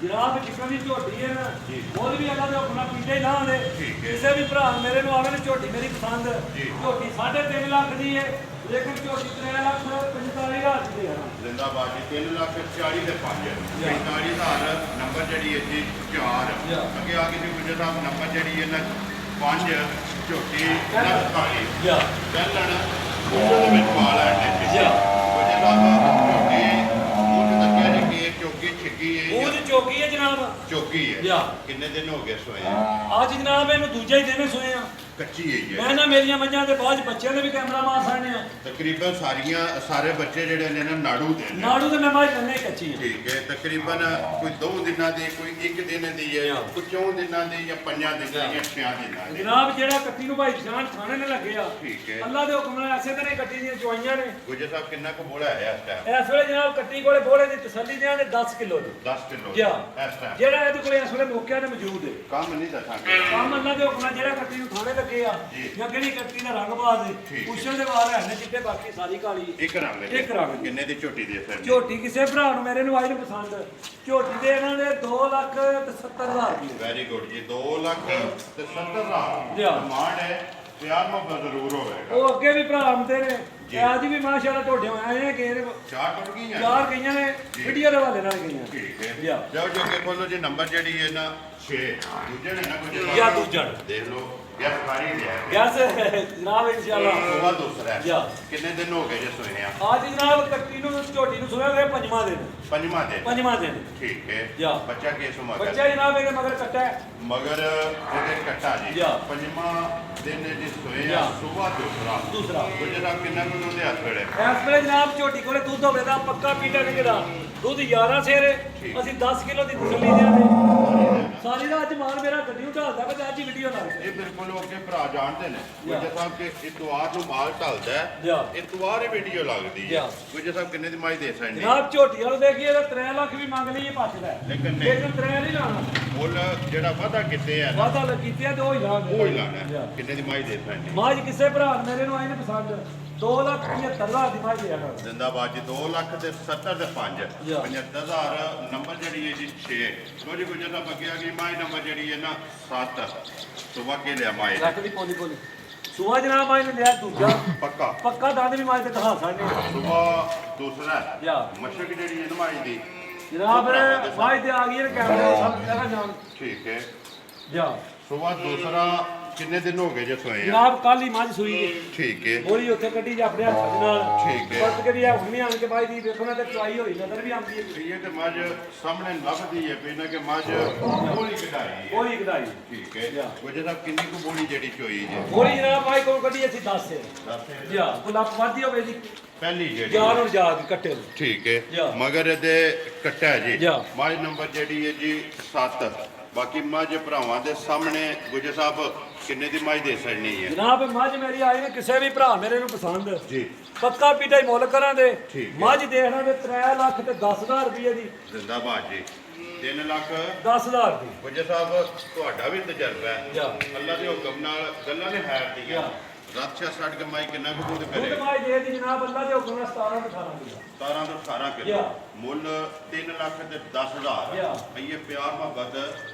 ਜਨਾਬ ਜਿੱਕਾਂ ਦੀ ਝੋਟੀ ਹੈ ਨਾ ਜੀ। ਉਹ ਵੀ ਅੱਲਾ ਦੇ ਹੁਕਮ ਨਾਲ ਪੀਟੇ ਨਾ ਆਵੇ ਠੀਕ ਹੈ। ਕਿਸੇ ਵੀ ਭਰਾ ਮੇਰੇ ਨੂੰ ਆਵੇ ਨਾ ਝੋਟੀ ਮੇਰੀ ਪਸੰਦ ਜੀ। ਝੋਟੀ 3.5 ਲੱਖ ਦੀ ਹੈ ਲੇਕਿਨ ਝੋਟੀ 3,45,000 ਦੀ ਹੈ ਜ਼ਿੰਦਾਬਾਦ ਜੀ 3,40,000 ਦੇ 5 ਜਾਂ। 45,000 ਨੰਬਰ ਜਿਹੜੀ ਹੈ ਜੀ 4 ਜਾਂ। ਅੱਗੇ ਆ ਗਈ ਜੀ ਗੁਜਰ ਸਾਹਿਬ ਨੰਬਰ ਜਿਹੜੀ ਹੈ ਨਾ 5 ਝੋਟੀ ਪਹਿਲਣ। 40 ਜਾਂ। ਪਹਿਲਣ ਉਹਦੇ ਵਿੱਚ ਪਾ ਲੈਣੇ ਜਾਂ। ਗੁਜਰ ਸਾਹਿਬ ਝੋਟੀ ਮੂੰਹ ਚ ਲੱਗਿਆ ਜੀ ਕਿ ਚੌਕੀ ਛਿੱਕੀ ਹੈ ਉਹ ਜਾਂ ਦੀ ਚੌਕੀ ਹੈ ਜਨਾਬ ਚੌਕੀ ਹੈ ਜਾਂ। ਕਿੰਨੇ ਦਿਨ ਹੋ ਗਏ ਸੋਏ ਅੱਜ ਜਨਾਬ ਇਹਨੂੰ ਦੂਜਾ ਹੀ ਦਿਨ ਸੋਏ ਆ ਕੱਚੀ ਹੈ ਜੀ ਮੈਂ ਨਾ ਮੇਰੀਆਂ ਮੱਝਾਂ ਦੇ ਬਾਅਦ ਬੱਚਿਆਂ ਦੇ ਵੀ ਕੈਮਰਾ ਮਾਰ ਸਕਦੇ ਆ ਤਕਰੀਬਨ ਸਾਰੇ ਬੱਚੇ ਜਿਹੜੇ ਨੇ ਨਾ ਨਾੜੂ ਦੇ ਨੇ ਨਾੜੂ ਤੇ ਮੈਂ ਮੱਝ ਕੰਨੇ ਕੱਚੀ ਆ ਠੀਕ ਹੈ ਤਕਰੀਬਨ ਕੋਈ 2 ਦਿਨਾਂ ਦੀ ਕੋਈ 1 ਦਿਨ ਦੀ ਹੈ ਕੋਈ 4 ਦਿਨਾਂ ਦੀ ਜਾਂ 5 ਦਿਨਾਂ ਦੀ ਜਾਂ 6 ਦਿਨਾਂ ਦੀ ਜਨਾਬ ਜਿਹੜਾ ਕੱਟੀ ਨੂੰ ਭਾਈ ਜਾਨ ਖਾਣੇ ਨੇ ਲੱਗੇ ਆ ਠੀਕ ਹੈ ਅੱਲਾ ਦੇ ਹੁਕਮ ਨਾਲ ਐਸੇ ਤਰ੍ਹਾਂ ਹੀ ਕੱਟੀ ਦੀਆਂ ਚੁਆਈਆਂ ਨੇ ਗੁਜਰ ਸਾਹਿਬ ਕਿੰਨਾ ਕੁ ਬੋਲਾ ਹੈ ਇਸ ਟਾਈਮ ਇਸ ਵੇਲੇ ਜਨਾਬ ਕੱਟੀ ਕੋਲੇ ਬੋਲੇ ਦੀ ਤਸੱਲੀ ਦੇ 10 ਕਿਲੋ ਦੀ 10 ਕਿਲੋ ਕਿਆ? ਇਸ ਟਾਈਮ ਜਿਹੜਾ ਇਹਦੇ ਕੋਲੇ ਇਸ ਵੇਲੇ ਮੌਕਿਆਂ ਤੇ ਮੌਜੂਦ ਹੈ ਕੰਮ ਨਹੀਂ ਦੱਸਾਂਗੇ ਕੰਮ ਅੱਲਾ ਦੇ ਹੁਕਮ ਨਾਲ ਜਿਹੜਾ ਕੱਟੀ ਨੂੰ ਖਾਣੇ ਲੱਗੇ ਆ ਜੀ। ਜਾਂ ਕਿਹੜੀ ਕੱਟੀ ਦਾ ਰੰਗ ਬਾਜ਼ ਹੈ ਠੀਕ ਹੈ। ਪੁੱਛਣ ਦੇ ਬਾਅਦ ਹੈ ਨੇ ਜਿੱਤੇ ਬਾਕੀ ਸਾਰੀ ਕਾਲੀ ਇੱਕ ਰੰਗ ਦੇ ਇੱਕ ਰੰਗ ਦੀ। ਕਿੰਨੇ ਦੀ ਝੋਟੀ ਦੇ ਫਿਰ ਝੋਟੀ ਕਿਸੇ ਭਰਾ ਨੂੰ ਮੇਰੇ ਨੂੰ ਆਈ ਨੂੰ ਪਸੰਦ ਝੋਟੀ ਦੇ ਇਹਨਾਂ ਦੇ 2,70,000 ਰੁਪਏ ਵੈਰੀ ਗੁੱਡ ਜੀ 2,70,000 ਲਿਆ। ਡਿਮਾਂਡ ਹੈ ਪਿਆਰ ਮੁਹੱਬਤ ਜ਼ਰੂਰ ਹੋਵੇਗਾ ਉਹ ਅੱਗੇ ਵੀ ਭਰਾ ਆਉਂਦੇ ਨੇ ਜੀ। ਤੇ ਅੱਜ ਵੀ ਮਾਸ਼ਾਅੱਲਾ ਤੁਹਾਡੇ ਆਏ ਨੇ ਗਏ ਨੇ ਚਾਰ ਟੁੱਟ ਗਈਆਂ ਚਾਰ ਗਈਆਂ ਨੇ ਜੀ। ਵੀਡੀਓ ਦੇ ਹਵਾਲੇ ਨਾਲ ਗਈਆਂ ਠੀਕ ਹੈ ਲਿਆ। ਜਾਓ ਜੋ ਕਿ ਬੋਲੋ ਜੀ ਨੰਬਰ ਜਿਹੜੀ ਹੈ ਨਾ 6 ਦੂਜੇ ਨੇ ਨਾ ਕੁਝ ਜਾਂ ਦੂਜਾ। ਦੇਖ ਲਓ ਜਾਂ ਸਾਰੀ ਲਿਆ ਗੈਸ ਜਨਾਬ ਇਨਸ਼ਾਅੱਲਾ ਉਹ ਦੂਸਰਾ ਹੈ। ਜਾਂ। ਕਿੰਨੇ ਦਿਨ ਹੋ ਗਏ ਜੇ ਸੋਏ ਆ ਅੱਜ ਜਨਾਬ ਕੱਟੀ ਨੂੰ ਝੋਟੀ ਨੂੰ ਸੁਣਿਆ ਗਿਆ ਪੰਜਵਾਂ ਦਿਨ ਪੰਜਵਾਂ ਦਿਨ ਠੀਕ ਹੈ ਜਾਂ। ਬੱਚਾ ਕਿਸ ਮਗਰ ਬੱਚਾ ਜਨਾਬ ਇਹਦੇ ਮਗਰ ਕੱਟਾ ਹੈ ਮਗਰ ਉਹਦੇ ਕੱਟਾ ਜੀ ਜਾਂ। ਪੰਜਵਾਂ ਦਿਨ ਜੀ ਸੋਏ ਆ ਜਾਂ। ਸਵੇਰ ਦੂਸਰਾ ਕੁਝ ਸਾਹਿਬ ਕਿੰਨਾ ਕੁ ਉਹਦੇ ਹੱਥ ਫੜੇ ਇਸ ਵੇਲੇ ਜਨਾਬ ਝੋਟੀ ਕੋਲੇ ਦੁੱਧ ਹੋਵੇ ਦਾ ਪੱਕਾ ਪੀਟਾ ਨਿਕਦਾ ਦੁੱਧ 11 ਸੇਰੇ ਅਸੀਂ 10 ਕਿਲੋ ਦੀ ਤਸੱਲੀ ਦਿਆਂਗੇ ਸਾਰੀ ਦਾ ਅੱਜ ਮਾਲ ਮੇਰਾ ਗੱਡੀ ਉਠਾਲਦਾ ਕਿ ਅੱਜ ਹੀ ਵੀਡੀਓ ਲਾ ਇਹ ਬਿਲਕੁਲ ਉਹ ਕੇ ਭਰਾ ਜਾਣਦੇ ਨੇ ਜਾਂ। ਗੁੱਜਰ ਸਾਹਿਬ ਕਿ ਇਤਵਾਰ ਨੂੰ ਮਾਲ ਢਲਦਾ ਜਾਂ। ਹੈ ਇਤਵਾਰ ਹੀ ਵੀਡੀਓ ਲੱਗਦੀ ਹੈ ਜਾਂ। ਗੁੱਜਰ ਸਾਹਿਬ ਕਿੰਨੇ ਦੀ ਮਾਈ ਦੇ ਸਕਦੇ ਜਨਾਬ ਝੋਟੀ ਵਾਲ ਦੇਖੀਏ ਤਾਂ 3 ਲੱਖ ਵੀ ਮੰਗ ਲਈਏ ਪੱਛਦਾ ਲੇਕਿਨ ਲੇਕਿਨ 3 ਨਹੀਂ ਲਾਣਾ ਮੁੱਲ ਜਿਹੜਾ ਵਾਧਾ ਕਿਤੇ ਹੈ ਨਾ ਵਾਦਾ ਲੱਗੀਤੇ ਤੇ ਉਹ ਹੀ ਲਾਂਗੇ ਉਹ ਹੀ ਲਾਣਾ ਹੈ। ਕਿੰਨੇ ਦੀ ਮਾਈ ਦੇ ਸਕਦੇ ਮਾਜ ਕਿਸੇ ਭਰਾ ਨੇ ਮੇਰੇ ਨੂੰ ਆਈ ਨੇ ਪਸੰਦ 2,75,000 ਦੀ ਮਾਜ ਦਿਆ ਕਰ ਜ਼ਿੰਦਾਬਾਦ ਜੀ 2,70,000 ਦੇ 5 ਜਾਂ। 75,000 ਨੰਬਰ ਜਿਹੜੀ ਹੈ ਜੀ 6 ਲੋ ਜੀ ਗੁੱਜਰ ਸਾਹਿਬ ਅੱਗੇ ਆ ਗਈ ਮਾਈ ਨੰਬਰ ਜਿਹੜੀ ਹੈ ਨਾ 7 ਸੁਬਾ ਕੇ ਲਿਆ ਮਾਈ ਲੱਖ ਦੀ ਪੋਲੀ ਪੋਲੀ ਸੁਆ ਜਨਾਬ ਮਾਜ ਨੇ ਲਿਆ ਦੂਜਾ ਪੱਕਾ ਪੱਕਾ ਦੰਦ ਵੀ ਮਾਜ ਤੇ ਦਿਖਾ ਸਕਦੇ ਸੁਬਾ ਦੂਸਰਾ ਜਾਂ। ਮਸ਼ਕ ਜਿਹੜੀ ਹੈ ਨਾ ਮਾਈ ਦੀ ਜਨਾਬ ਮਾਜ ਤੇ ਆ ਗਈ ਨੇ ਕੈਮਰੇ ਸਭ ਜਗ੍ਹਾ ਜਾਣ ਠੀਕ ਹੈ ਜਾ ਸੁਬਾ ਦੂਸਰਾ ਕਿੰਨੇ ਦਿਨ ਹੋ ਗਏ ਜੇ ਸੋਏ ਆ ਜਨਾਬ ਕੱਲ ਹੀ ਮਾਜ ਸੂਈ ਹੈ ਠੀਕ ਹੈ ਬੋਲੀ ਉੱਥੇ ਕੱਢੀ ਜਾ ਆਪਣੇ ਹੱਥ ਦੇ ਨਾਲ ਠੀਕ ਹੈ। ਵਰਤ ਕੇ ਵੀ ਆ ਹੁਣ ਵੀ ਆਣ ਕੇ ਬਾਈ ਦੀ ਵੇਖੋ ਨਾ ਤੇ ਚੁਆਈ ਹੋਈ ਨਜ਼ਰ ਵੀ ਆਉਂਦੀ ਹੈ ਇਹ ਤੇ ਮੱਝ ਸਾਹਮਣੇ ਲੱਭਦੀ ਹੈ ਪਹਿਲਾਂ ਕਿ ਮੱਝ ਬੋਲੀ ਕਢਾਈ ਹੈ ਬੋਲੀ ਕਢਾਈ ਠੀਕ ਹੈ ਜਾਂ। ਗੁੱਜਰ ਸਾਹਿਬ ਕਿੰਨੀ ਕੁ ਬੋਲੀ ਜਿਹੜੀ ਚੋਈ ਜੇ ਬੋਲੀ ਜਨਾਬ ਬਾਈ ਕੋਲ ਕੱਢੀ ਅਸੀਂ 10 ਹੈ ਦੱਸ ਜਾ ਗੁਲਾਬ ਵਾਦੀ ਹੋਵੇ ਜੀ ਪਹਿਲੀ ਜਿਹੜੀ ਜਾਨ ਔਰ ਜਾਗ ਕੱਟੇ ਨੂੰ। ਠੀਕ ਹੈ ਜਾਂ। ਮਗਰ ਇਹਦੇ ਕੱਟਾ ਹੈ ਜੀ ਜਾਂ। ਮੱਝ ਨੰਬਰ ਜਿਹੜੀ ਹੈ ਜੀ 7 ਬਾਕੀ ਮੱਝ ਭਰਾਵਾਂ ਦੇ ਸਾਹਮਣੇ ਗੁੱਜਰ ਸਾਹਿਬ ਕਿੰਨੇ ਦੀ ਮੱਝ ਦੇ ਸਕਣੀ ਹੈ ਜਨਾਬ ਮੱਝ ਮੇਰੀ ਆਈ ਨੇ ਕਿਸੇ ਵੀ ਭਰਾ ਮੇਰੇ ਨੂੰ ਪਸੰਦ ਜੀ ਪੱਕਾ ਪੀਟਾ ਹੀ ਮੁੱਲ ਕਰਾਂ ਦੇ ਠੀਕ ਹੈ। ਮੱਝ ਦੇਖਣਾ ਤੇ 3 ਲੱਖ ਤੇ 10,000 ਰੁਪਏ ਦੀ ਜ਼ਿੰਦਾਬਾਦ ਜੀ 3 ਲੱਖ 10,000 ਦੀ ਗੁੱਜਰ ਸਾਹਿਬ ਤੁਹਾਡਾ ਵੀ ਤਜਰਬਾ ਹੈ ਜਾਂ। ਅੱਲਾ ਦੇ ਹੁਕਮ ਨਾਲ ਗੱਲਾਂ ਨੇ ਹਾਰ ਦੀਆਂ ਜਾਂ। ਰਾਤਸ਼ਾ ਛੱਡ ਕੇ ਮਾਈ ਕਿੰਨਾ ਕੁ ਦੁੱਧ ਕਰੇ ਦੁੱਧ ਮਾਈ ਦੇ ਦੀ ਜਨਾਬ ਅੱਲਾ ਦੇ ਹੁਕਮ ਨਾਲ 17 ਤੋਂ 18 ਦੀ 17 ਤੋਂ 18 ਕਿਲੋ ਜਾਂ। ਮੁੱਲ 3 ਲੱਖ ਤੇ 10,000 ਜਾਂ। ਇਹ ਪਿਆਰ ਮੁਹੱਬਤ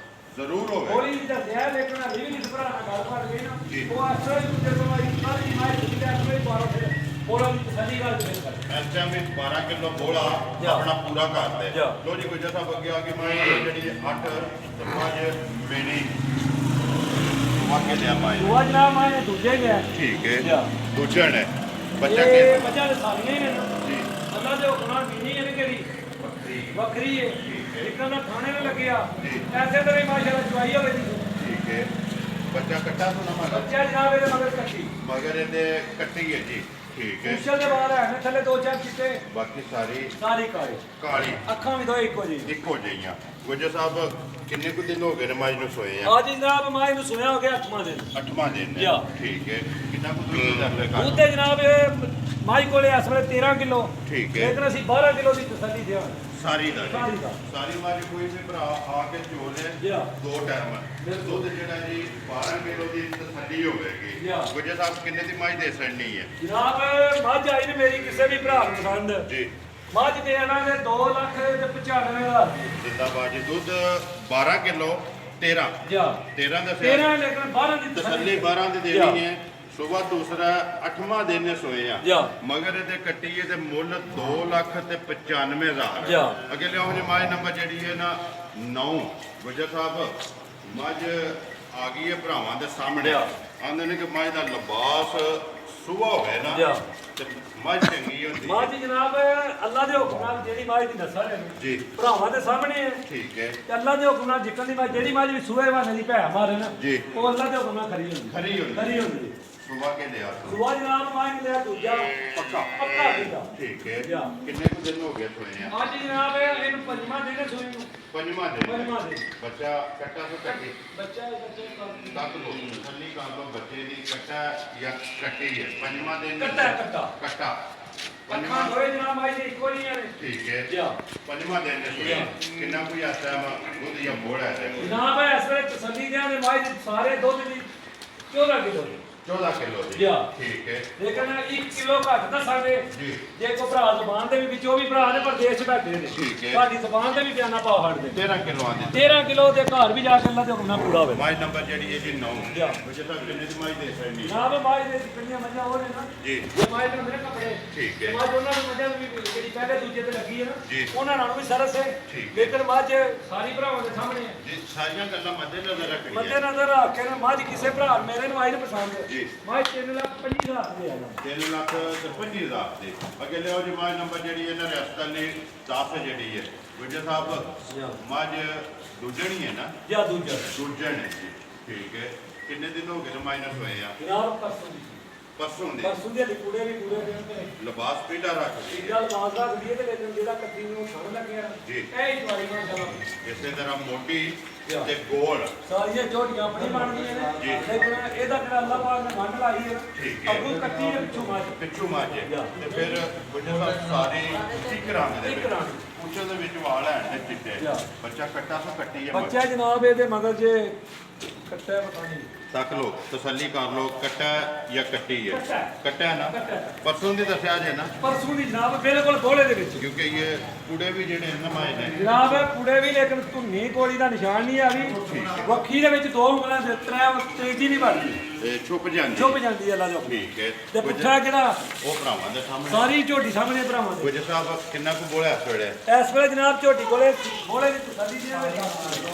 ਜ਼ਰੂਰ ਹੋਵੇ ਬੋਲੀ ਜੀ ਦੱਸਿਆ ਲੇਕਿਨ ਅभी ਵੀ ਇਸ ਭਰਾ ਨਾਲ ਗੱਲ ਕਰ ਗਈ ਜੀ। ਨਾ ਉਹ ਅਸਰ ਦੂਜੇ ਤੋਂ ਮਾਈ ਸਾਰੀ ਮਾਈ ਦੁੱਧ ਦੇ ਅਸਰ 12 ਤੇ ਬੋਲਾ ਦੀ ਤਸੱਲੀ ਗੱਲ ਦੇ ਕਰ ਇਸ ਟਾਈਮ ਵੀ 12 ਕਿਲੋ ਬੋਲਾ ਜਾਂ। ਆਪਣਾ ਪੂਰਾ ਕਰਦੇ ਜਾਂ। ਲੋ ਜੀ ਗੁੱਜਰ ਸਾਹਿਬ ਅੱਗੇ ਆ ਕੇ ਮੈਂ ਜਿਹੜੀ 8 ਤੇ 5 ਮੇਰੀ ਵਾਕੇ ਲਿਆ ਮਾਈ ਉਹ ਜਨਾਬ ਮਾਈ ਨੇ ਦੂਜੇ ਗਿਆ ਠੀਕ ਹੈ ਜਾਂ। ਦੂਜਾ ਨੇ ਬੱਚਾ ਇਹ ਕੇ ਬੱਚਾ ਦੇ ਸਾਰੀਆਂ ਹੀ ਨੇ ਜੀ ਅੱਲਾ ਦੇ ਹੁਕਮ ਨਾਲ ਬੀਨੀ ਇਹਨੇ ਕਿਹੜੀ ਵੱਖਰੀ ਹੈ ਜਿੱਦਾਂ ਦਾ ਖਾਣੇ ਨੂੰ ਲੱਗਿਆ ਜੀ। ਐਸੇ ਤਰ੍ਹਾਂ ਹੀ ਮਾਸ਼ਾਅੱਲਾ ਚੁਆਈ ਹੋਵੇ ਜੀ ਠੀਕ ਹੈ ਬੱਚਾ ਕੱਟਾ ਸੁਣਾ ਮਗਰ ਬੱਚਾ ਜਨਾਬ ਇਹਦੇ ਮਗਰ ਕੱਟੀ ਮਗਰ ਇਹਦੇ ਕੱਟੀ ਹੈ ਜੀ ਠੀਕ ਹੈ ਪੁੱਛਲ ਦੇ ਬਾਹਰ ਹੈ ਨੇ ਥੱਲੇ 2-4 ਚਿੱਟੇ ਬਾਕੀ ਸਾਰੀ ਸਾਰੀ ਕਾਲੀ ਕਾਲੀ ਅੱਖਾਂ ਵੀ ਦੋ ਇੱਕੋ ਜੀ ਇੱਕੋ ਜਿਹੀਆਂ ਗੁੱਜਰ ਸਾਹਿਬ ਕਿੰਨੇ ਕੁ ਦਿਨ ਹੋ ਗਏ ਨਮਾਜ਼ ਨੂੰ ਸੋਏ ਆ ਅੱਜ ਜਨਾਬ ਮਾਈ ਨੂੰ ਸੁਣਿਆ ਹੋ ਗਿਆ 8ਵਾਂ ਦਿਨ 8ਵਾਂ ਦਿਨ ਜਾਂ। ਠੀਕ ਹੈ ਕਿੰਨਾ ਕੁ ਦੁੱਧ ਕਰਦੇ ਘਰ ਦੁੱਧ ਤੇ ਜਨਾਬ ਇਹ ਮਾਈ ਕੋਲੇ ਇਸ ਵੇਲੇ 13 ਕਿਲੋ ਠੀਕ ਹੈ ਲੇਕਿਨ ਅਸੀਂ 12 ਕਿਲੋ ਦੀ ਤਸੱਲੀ ਦਿਆਂ ਸਾਰੀ ਦਾ ਜੀ। ਸਾਰੀ ਦਾ। ਸਾਰੀ ਮਾਝ ਕੋਈ ਵੀ ਭਰਾ ਆ ਕੇ ਚੋਲੇ ਜਾਂ। 2 ਟਾਈਮ ਦੁੱਧ ਜਿਹੜਾ ਜੀ 12 ਕਿਲੋ ਦੀ ਤਸੱਲੀ ਹੋਵੇਗੀ ਜਾਂ। ਗੁੱਜਰ ਸਾਹਿਬ ਕਿੰਨੇ ਦੀ ਮਾਝ ਦੇ ਸੜਨੀ ਹੈ ਜਨਾਬ ਮੱਝ ਆਈ ਨੇ ਮੇਰੀ ਕਿਸੇ ਵੀ ਭਰਾ ਨੂੰ ਪਸੰਦ ਜੀ ਮੱਝ ਦੇਣਾ ਨੇ 2,95,000 ਜਿੰਦਾਬਾਦ ਜੀ ਦੁੱਧ 12 ਕਿਲੋ 13 ਜਾ 13 ਦਾ 13 ਲੇਕਿਨ 12 ਦੀ ਤਸੱਲੀ 12 ਦੀ ਦੇਣੀ ਹੈ ਸੁਬਾ ਦੂਸਰਾ 8ਵਾਂ ਦਿਨ ਨੇ ਸੋਏ ਆ ਜਾਂ। ਮਗਰ ਇਹਦੇ ਕੱਟੀਏ ਤੇ ਮੁੱਲ 2,95,000 ਜਾਂ। ਅੱਗੇ ਲਿਆਓ ਜੀ ਮਾਝ ਨੰਬਰ ਜਿਹੜੀ ਹੈ ਨਾ 9 ਗੁੱਜਰ ਸਾਹਿਬ ਮੱਝ ਆ ਗਈ ਹੈ ਭਰਾਵਾਂ ਦੇ ਸਾਹਮਣੇ ਜਾਂ। ਆਂਦੇ ਨੇ ਕਿ ਮਾਝ ਦਾ ਲਿਬਾਸ ਸੁਬਾ ਹੋਵੇ ਨਾ ਜਾਂ। ਤੇ ਮੱਝ ਚੰਗੀ ਹੁੰਦੀ ਮਾਂ ਹੈ ਜੀ ਜਨਾਬ ਅੱਲਾ ਦੇ ਹੁਕਮ ਨਾਲ ਜਿਹੜੀ ਮਾਂ ਦੀ ਦੱਸਾਂ ਨੇ ਜੀ ਭਰਾਵਾਂ ਦੇ ਸਾਹਮਣੇ ਹੈ ਠੀਕ ਹੈ ਤੇ ਅੱਲਾ ਦੇ ਹੁਕਮ ਨਾਲ ਜਿੱਕਣ ਦੀ ਮਾਂ ਜਿਹੜੀ ਮਾਂ ਵੀ ਸੂਏ ਵਾਨੇ ਦੀ ਭੈ ਮਾਰੇ ਨਾ ਜੀ ਉਹ ਅੱਲਾ ਦੇ ਹੁਕਮ ਨਾਲ ਖਰੀ ਹੁੰਦੀ ਖਰੀ ਹੁੰਦੀ ਖਰੀ ਹੁੰਦੀ ਸੁਬਾ ਕੇ ਲਿਆ ਸੁਆ ਜਨਾਬ ਮਾਂ ਨੇ ਲਿਆ ਦੂਜਾ ਪੱਕਾ ਪੱਕਾ ਦਿੱਤਾ ਠੀਕ ਹੈ ਜਾ। ਕਿੰਨੇ ਕੁ ਦਿਨ ਹੋ ਗਏ ਸੋਏ ਆ ਅੱਜ ਜਨਾਬ ਇਹਨੂੰ ਪੰਜਵਾਂ ਦਿਨ ਸੂਈ ਨੂੰ ਪੰਜਵਾਂ ਦਿਨ ਪੰਜਵਾਂ ਦਿਨ ਬੱਚਾ ਕੱਟਾ ਤੋਂ ਕੱਟੀ ਬੱਚਾ ਤੱਕ ਲੋ ਥੱਲੀ ਕਰ ਲੋ ਬੱਚੇ ਦੀ ਕੱਟਾ ਜਾਂ ਕੱਟੀ ਹੈ ਪੰਜਵਾਂ ਦਿਨ ਕੱਟਾ ਕੱਟਾ ਕੱਟਾ ਅੱਖਾਂ ਪੰਜਵਾਂ ਦੋਏ ਜਨਾਬ ਮਾਂ ਦੇ ਇੱਕੋ ਨਹੀਂ ਨੇ ਠੀਕ ਹੈ ਜਾ ਪੰਜਵਾਂ ਦਿਨ ਨੇ ਸੋਏ ਕਿੰਨਾ ਕੋਈ ਆਸਾ ਦੁੱਧ ਜਾਂ ਬੋੜਾ ਹੈ ਜਨਾਬ ਇਸ ਵੇਲੇ ਤਸੱਲੀ ਦਿਆਂ ਦੇ ਮਾਂ ਦੇ ਸਾਰੇ ਦੁੱਧ ਦੀ 14 ਕਿਲੋ 14 ਕਿਲੋ ਦੀ ਜਾ। ਠੀਕ ਹੈ ਲੇਕਿਨ 1 ਕਿਲੋ ਘੱਟ ਦੱਸਾਂਗੇ ਜੀ ਜੇ ਕੋ ਭਰਾ ਜ਼ਬਾਨ ਦੇ ਵੀ ਵਿੱਚ ਉਹ ਵੀ ਭਰਾ ਨੇ ਪ੍ਰਦੇਸ਼ 'ਚ ਬੈਠੇ ਨੇ ਠੀਕ ਹੈ। ਤੁਹਾਡੀ ਜ਼ਬਾਨ ਤੇ ਵੀ ਬਿਆਨਾ ਪਾ ਹਟਦੇ 13 ਕਿਲੋ ਆਂਦੇ 13 ਕਿਲੋ ਦੇ ਘਰ ਵੀ ਜਾ ਕੇ ਅੱਲਾ ਦੇ ਹੁਕਮ ਨਾਲ ਪੂਰਾ ਹੋਵੇ ਮਾਈ ਨੰਬਰ ਜਿਹੜੀ ਹੈ ਜੀ 9 ਜਾ। ਵਜੇ ਤੱਕ ਕਿੰਨੇ ਦੀ ਮਾਈ ਦੇ ਸਕਦੀ ਜਨਾਬ ਮਾਈ ਦੇ ਕਿੰਨੀਆਂ ਮੱਝਾਂ ਹੋ ਨੇ ਨਾ ਜੀ ਜੇ ਮਾਈ ਦੇ ਮੇਰੇ ਕੱਪੜੇ ਠੀਕ ਹੈ ਮਾਂ ਉਹਨਾਂ ਨੂੰ ਮੱਝਾਂ ਵੀ ਜਿਹੜੀ ਪਹਿਲੇ ਦੂਜੇ ਤੇ ਲੱਗੀ ਹੈ ਜੀ। ਨਾ ਉਹਨਾਂ ਨਾਲ ਵੀ ਸਰਸ ਹੈ ਠੀਕ। ਲੇਕਿਨ ਮੱਝ ਸਾਰੀ ਭਰਾਵਾਂ ਦੇ ਸਾਹਮਣੇ ਹੈ ਜੀ ਸਾਰੀਆਂ ਗੱਲਾਂ ਮੱਦੇ ਨਜ਼ਰ ਰੱਖਣੀਆਂ ਮੱਝੇ ਨਜ਼ਰ ਰੱਖ ਕੇ ਨਾ ਮੱਝ ਕਿਸੇ ਭਰਾ ਮੇਰੇ ਨੂੰ ਆਈ ਨੂੰ ਪਸੰਦ ਹੈ ਜੀ। ਮੱਝ 3,50,000 ਦੇ ਆ 3 ਲੱਖ 55,000 ਦੇ ਅੱਗੇ ਲਿਓ ਜੀ ਮਾਈ ਨੰਬਰ ਜਿਹੜੀ ਇਹਨਾਂ ਰਿਆਸਤਾਂ ਲਈ 10 ਜਿਹੜੀ ਹੈ ਵਿਜੇ ਸਾਹਿਬ ਮੱਝ ਦੂਜਣੀ ਹੈ ਨਾ ਜਾਂ ਦੂਜਾ ਦੂਜਣ ਹੈ ਜੀ ਠੀਕ ਹੈ ਕਿੰਨੇ ਦਿਨ ਹੋ ਗਏ ਮਾਈਨਸ ਹੋਏ ਆ ਜਨਾਬ ਪਰਸੋਂ ਦੀ ਪਰਸੋਂ ਦੇ ਪਰਸੋਂ ਦੇ ਕੁੜੇ ਵੀ ਪੂਰੇ ਦਿਨ ਤੇ ਲਿਬਾਸ ਪੀਲਾ ਰੱਖ ਲਈ ਗੱਲ ਬਾਜ਼ ਦਾ ਵਧੀਆ ਤੇ ਲੇਕਿਨ ਜਿਹੜਾ ਕੱਤੀ ਨੂੰ ਛੱਡ ਲੱਗਿਆ ਜੀ। ਇਹ ਹੀ ਵਾਰੀ ਨਾਲ ਚੱਲ ਇਸੇ ਤਰ੍ਹਾਂ ਮੋਟੀ ਤੇ ਗੋਲ ਸਾਰੀਆਂ ਝੋਟੀਆਂ ਆਪਣੀ ਬਣਦੀਆਂ ਨੇ ਜੀ। ਲੇਕਿਨ ਇਹਦਾ ਜਿਹੜਾ ਅੱਲਾਹ ਪਾਕ ਨੇ ਵੰਡ ਲਾਈ ਹੈ ਠੀਕ ਹੈ। ਅੱਗੋਂ ਕੱਤੀ ਦੇ ਪਿੱਛੋਂ ਮਾਰ ਪਿੱਛੂ ਮਾਜੇ ਜਾ। ਤੇ ਫਿਰ ਵਿਜੇ ਸਾਹਿਬ ਸਾਰੇ ਇੱਕ ਰੰਗ ਦੇ ਇੱਕ ਵਿੱਚ ਰੰਗ। ਉੱਚੇ ਦੇ ਵਿੱਚ ਵਾਲ ਹੈ ਤੇ ਚਿੱਟੇ ਜਾ। ਬੱਚਾ ਕੱਟਾ ਤੋਂ ਕੱਟੀ ਹੈ ਬੱਚਾ ਜਨਾਬ ਇਹਦੇ ਮਗਰ ਜੇ ਕੱਟਿਆ ਪਤਾ ਨਹੀਂ ਤੱਕ ਲੋ ਤਸੱਲੀ ਕਰ ਲੋ ਕੱਟਾ ਜਾਂ ਕੱਟੀ ਹੈ ਕੱਟਾ। ਕੱਟਾ ਹੈ ਨਾ ਕੱਟਾ। ਪਰਸੋਂ ਦੀ ਦੱਸਿਆ ਜੇ ਨਾ ਪਰਸੋਂ ਦੀ ਜਨਾਬ ਬਿਲਕੁਲ ਬੋਲੇ ਦੇ ਵਿੱਚ ਕਿਉਂਕਿ ਇਹ ਕੁੜੇ ਵੀ ਜਿਹੜੇ ਨਮਾਏ ਨੇ ਜਨਾਬ ਇਹ ਕੁੜੇ ਵੀ ਲੇਕਿਨ ਧੁੰਨੀ ਕੋਲੀ ਦਾ ਨਿਸ਼ਾਨ ਨਹੀਂ ਆ ਵੀ ਵੱਖੀ ਦੇ ਵਿੱਚ ਦੋ ਉਂਗਲਾਂ ਦੇ ਤਰੇ ਤੇਜ਼ੀ ਨਹੀਂ ਵੱਜਦੀ ਇਹ ਛੁਪ ਜਾਂਦੀ ਛੁਪ ਜਾਂਦੀ ਹੈ ਅੱਲਾ ਜੋ ਠੀਕ ਹੈ ਤੇ ਪੁੱਠਾ ਕਿਹੜਾ ਉਹ ਭਰਾਵਾਂ ਦੇ ਸਾਹਮਣੇ ਸਾਰੀ ਝੋਟੀ ਸਾਹਮਣੇ ਭਰਾਵਾਂ ਦੇ ਵਿਜੇ ਸਾਹਿਬ ਕਿੰਨਾ ਕੁ ਬੋਲਿਆ ਸਵੇਰੇ ਇਸ ਵੇਲੇ ਜਨਾਬ ਝੋਟੀ ਕੋਲੇ ਬੋਲੇ ਦੀ ਤਸੱਲੀ ਦੀ ਹੈ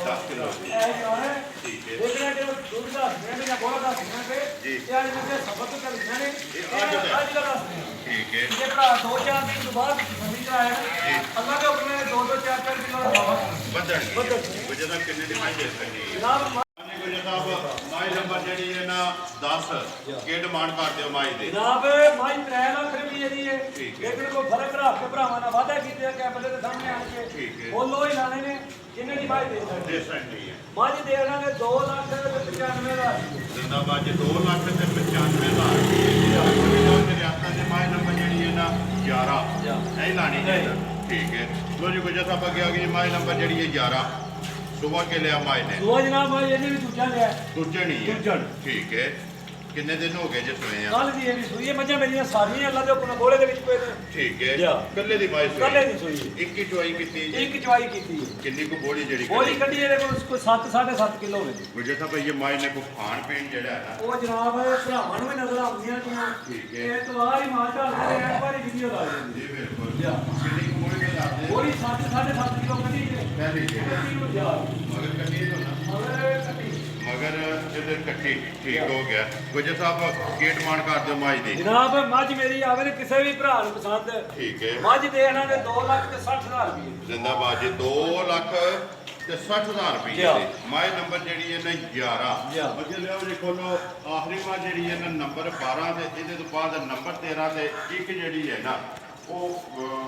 10 ਕਿਲੋ ਦੀ ਇਹ ਜੋ ਹੈ ਠੀਕ ਹੈ ਦੇਖਣਾ ਕਿ ਦੁੱਧ ਦਾ ਮੈਂ ਜਾਂ ਬੋਲਾ ਦਾ ਸੁਣਾ ਕੇ ਜੀ। ਤੇ ਅੱਜ ਮੈਂ ਸਬਕ ਤੋਂ ਲਿਖਣਾ ਨੇ ਇਹ ਅੱਜ ਦਾ। ਅੱਜ ਦਾ ਦੱਸਦੇ ਹਾਂ ਠੀਕ ਹੈ ਜੇ ਭਰਾ 2-4 ਦਿਨ ਤੋਂ ਬਾਅਦ ਤਸੱਲੀ ਕਰਾਇਆ ਨਾ ਅੱਲਾ ਦੇ ਹੁਕਮ ਨੇ 2-4 ਕਿਲੋ ਦਾ ਬਾਬਾ ਵਧਣ ਵਿਜੇ ਸਾਹਿਬ ਕਿੰਨੇ ਦੀ ਮਾਈ ਦੇ ਸਕਦੀ ਹੈ ਜਨਾਬ ਵਿਜੇ ਸਾਹਿਬ ਮਾਈ ਨੰਬਰ ਜਿਹੜੀ ਹੈ ਨਾ 10 ਕੀ ਡਿਮਾਂਡ ਕਰਦੇ ਹੋ ਮਾਈ ਦੇ ਜਨਾਬ ਮਾਈ 3 ਲੱਖ ਰੁਪਏ ਦੀ ਹੈ ਠੀਕ ਹੈ। ਲੇਕਿਨ ਕੋਈ ਫਰਕ ਰੱਖ ਕੇ ਭਰਾਵਾਂ ਨਾਲ ਵਾਅਦਾ ਕੀਤੇ ਆ ਕੈਮਰੇ ਦੇ ਸਾਹਮਣੇ ਆਣ ਕੇ ਠੀਕ ਹੈ। ਬੋਲੋ ਹੀ ਲਾਣੇ ਨੇ ਕਿੰਨੇ ਦੀ ਮਾਈ ਦੇ ਸਕਦੇ ਦੇ ਸਕਦੀ ਹੈ ਮਾਈ ਦੇ ਦਾਂਗੇ 2 ਲੱਖ ਤੇ 95,000 ਜ਼ਿੰਦਾਬਾਦ ਜੀ 2 ਲੱਖ ਤੇ 95,000 ਤੇ ਰਿਆਸਤਾਂ ਦੇ ਮਾਈ ਨੰਬਰ ਜਿਹੜੀ ਹੈ ਨਾ 11 ਨਹੀਂ ਲਾਣੀ ਚਾਹੀਦਾ ਠੀਕ ਹੈ ਲੋ ਜੀ ਗੁਜਰ ਸਾਹਿਬ ਅੱਗੇ ਆ ਗਈ ਮਾਈ ਨੰਬਰ ਜਿਹੜੀ ਹੈ 11 ਸੁਬਹ ਕੇ ਲਿਆ ਮਾਈ ਨੇ ਦੋ ਜਨਾਬ ਮਾਈ ਇਹਨੇ ਵੀ ਦੂਜਾ ਲਿਆ ਦੂਜਣ ਹੀ ਹੈ ਦੂਜਣ। ਠੀਕ ਹੈ ਕਿੰਨੇ ਦਿਨ ਹੋ ਗਏ ਜੇ ਸੋਏ ਆ ਕੱਲ ਦੀ ਇਹ ਵੀ ਸੂਈ ਹੈ ਮੱਝਾਂ ਮੇਰੀਆਂ ਸਾਰੀਆਂ ਅੱਲਾ ਦੇ ਹੁਕਮ ਨਾਲ ਬੋਲੇ ਦੇ ਵਿੱਚ ਪਏ ਨੇ ਠੀਕ ਹੈ ਜਾ। ਕੱਲੇ ਦੀ ਮਾਈ ਸੋਈ ਕੱਲੇ ਦੀ ਸੂਈ ਹੈ। ਇੱਕ ਹੀ ਚੁਆਈ ਕੀਤੀ ਜੀ ਇੱਕ ਚਵਾਈ ਕੀਤੀ ਹੈ ਕਿੰਨੀ ਕੁ ਬੋਲੀ ਜਿਹੜੀ ਬੋਲੀ ਕੱਢੀ ਇਹਦੇ ਕੋਲ ਕੋਈ 7.5 ਕਿਲੋ ਹੋਵੇ ਗੁਜਰ ਸਾਹਿਬ ਇਹ ਮਾਈ ਨੇ ਕੋ ਖਾਣ ਪੀਣ ਜਿਹੜਾ ਹੈ ਨਾ ਉਹ ਜਨਾਬ ਭਰਾਵਾਂ ਨੂੰ ਵੀ ਨਜ਼ਰ ਆਉਂਦੀਆਂ ਤੀਆਂ ਠੀਕ ਹੈ। ਇਹ ਤਵਾਰ ਹੀ ਮਾਰ ਢਾਲਦੇ ਨੇ ਇੱਕ ਵਾਰੀ ਵੀਡੀਓ ਲਾ ਦਿੰਦੇ ਜੀ ਬਿਲਕੁਲ ਜਾ। ਕਿੰਨੀ ਕੁ ਬੋਲੀ ਦੇ ਦੱਸਦੇ ਬੋਲੀ 7.5 ਕਿਲੋ ਕੱਢੀ ਹੈ ਪਹਿਲੀ ਜੀ ਕੱਢੀ ਨੂੰ ਜਾ ਮਗਰ ਕੱਟੀ ਤੋਂ ਨਾ ਮਗਰ ਕੱਢੀ ਮਗਰ ਜਿਹਦੇ ਕੱਟੀ ਠੀਕ ਹੋ ਗਿਆ ਗੁਜਰ ਸਾਹਿਬ ਕੀ ਡਿਮਾਂਡ ਕਰਦੇ ਹੋ ਮਾਈ ਦੀ ਜਨਾਬ ਮੱਝ ਮੇਰੀ ਆਵੇ ਨੇ ਕਿਸੇ ਵੀ ਭਰਾ ਨੂੰ ਪਸੰਦ ਠੀਕ ਹੈ ਮੱਝ ਦੇ ਇਹਨਾਂ ਦੇ 2 ਲੱਖ ਤੇ 60,000 ਰੁਪਏ ਜ਼ਿੰਦਾਬਾਦ ਜੀ 2 ਲੱਖ ਤੇ 60,000 ਰੁਪਏ ਕਿਆ? ਦੀ ਮਾਈ ਨੰਬਰ ਜਿਹੜੀ ਹੈ ਨਾ 11 ਜਾ। ਅੱਗੇ ਲਿਆਓ ਜੀ ਖੋਲੋ ਆਖਰੀ ਮਾਂ ਜਿਹੜੀ ਹੈ ਨਾ ਨੰਬਰ 12 ਤੇ ਇਹਦੇ ਤੋਂ ਬਾਅਦ ਨੰਬਰ 13 ਤੇ ਇੱਕ ਜਿਹੜੀ ਹੈ ਨਾ ਉਹ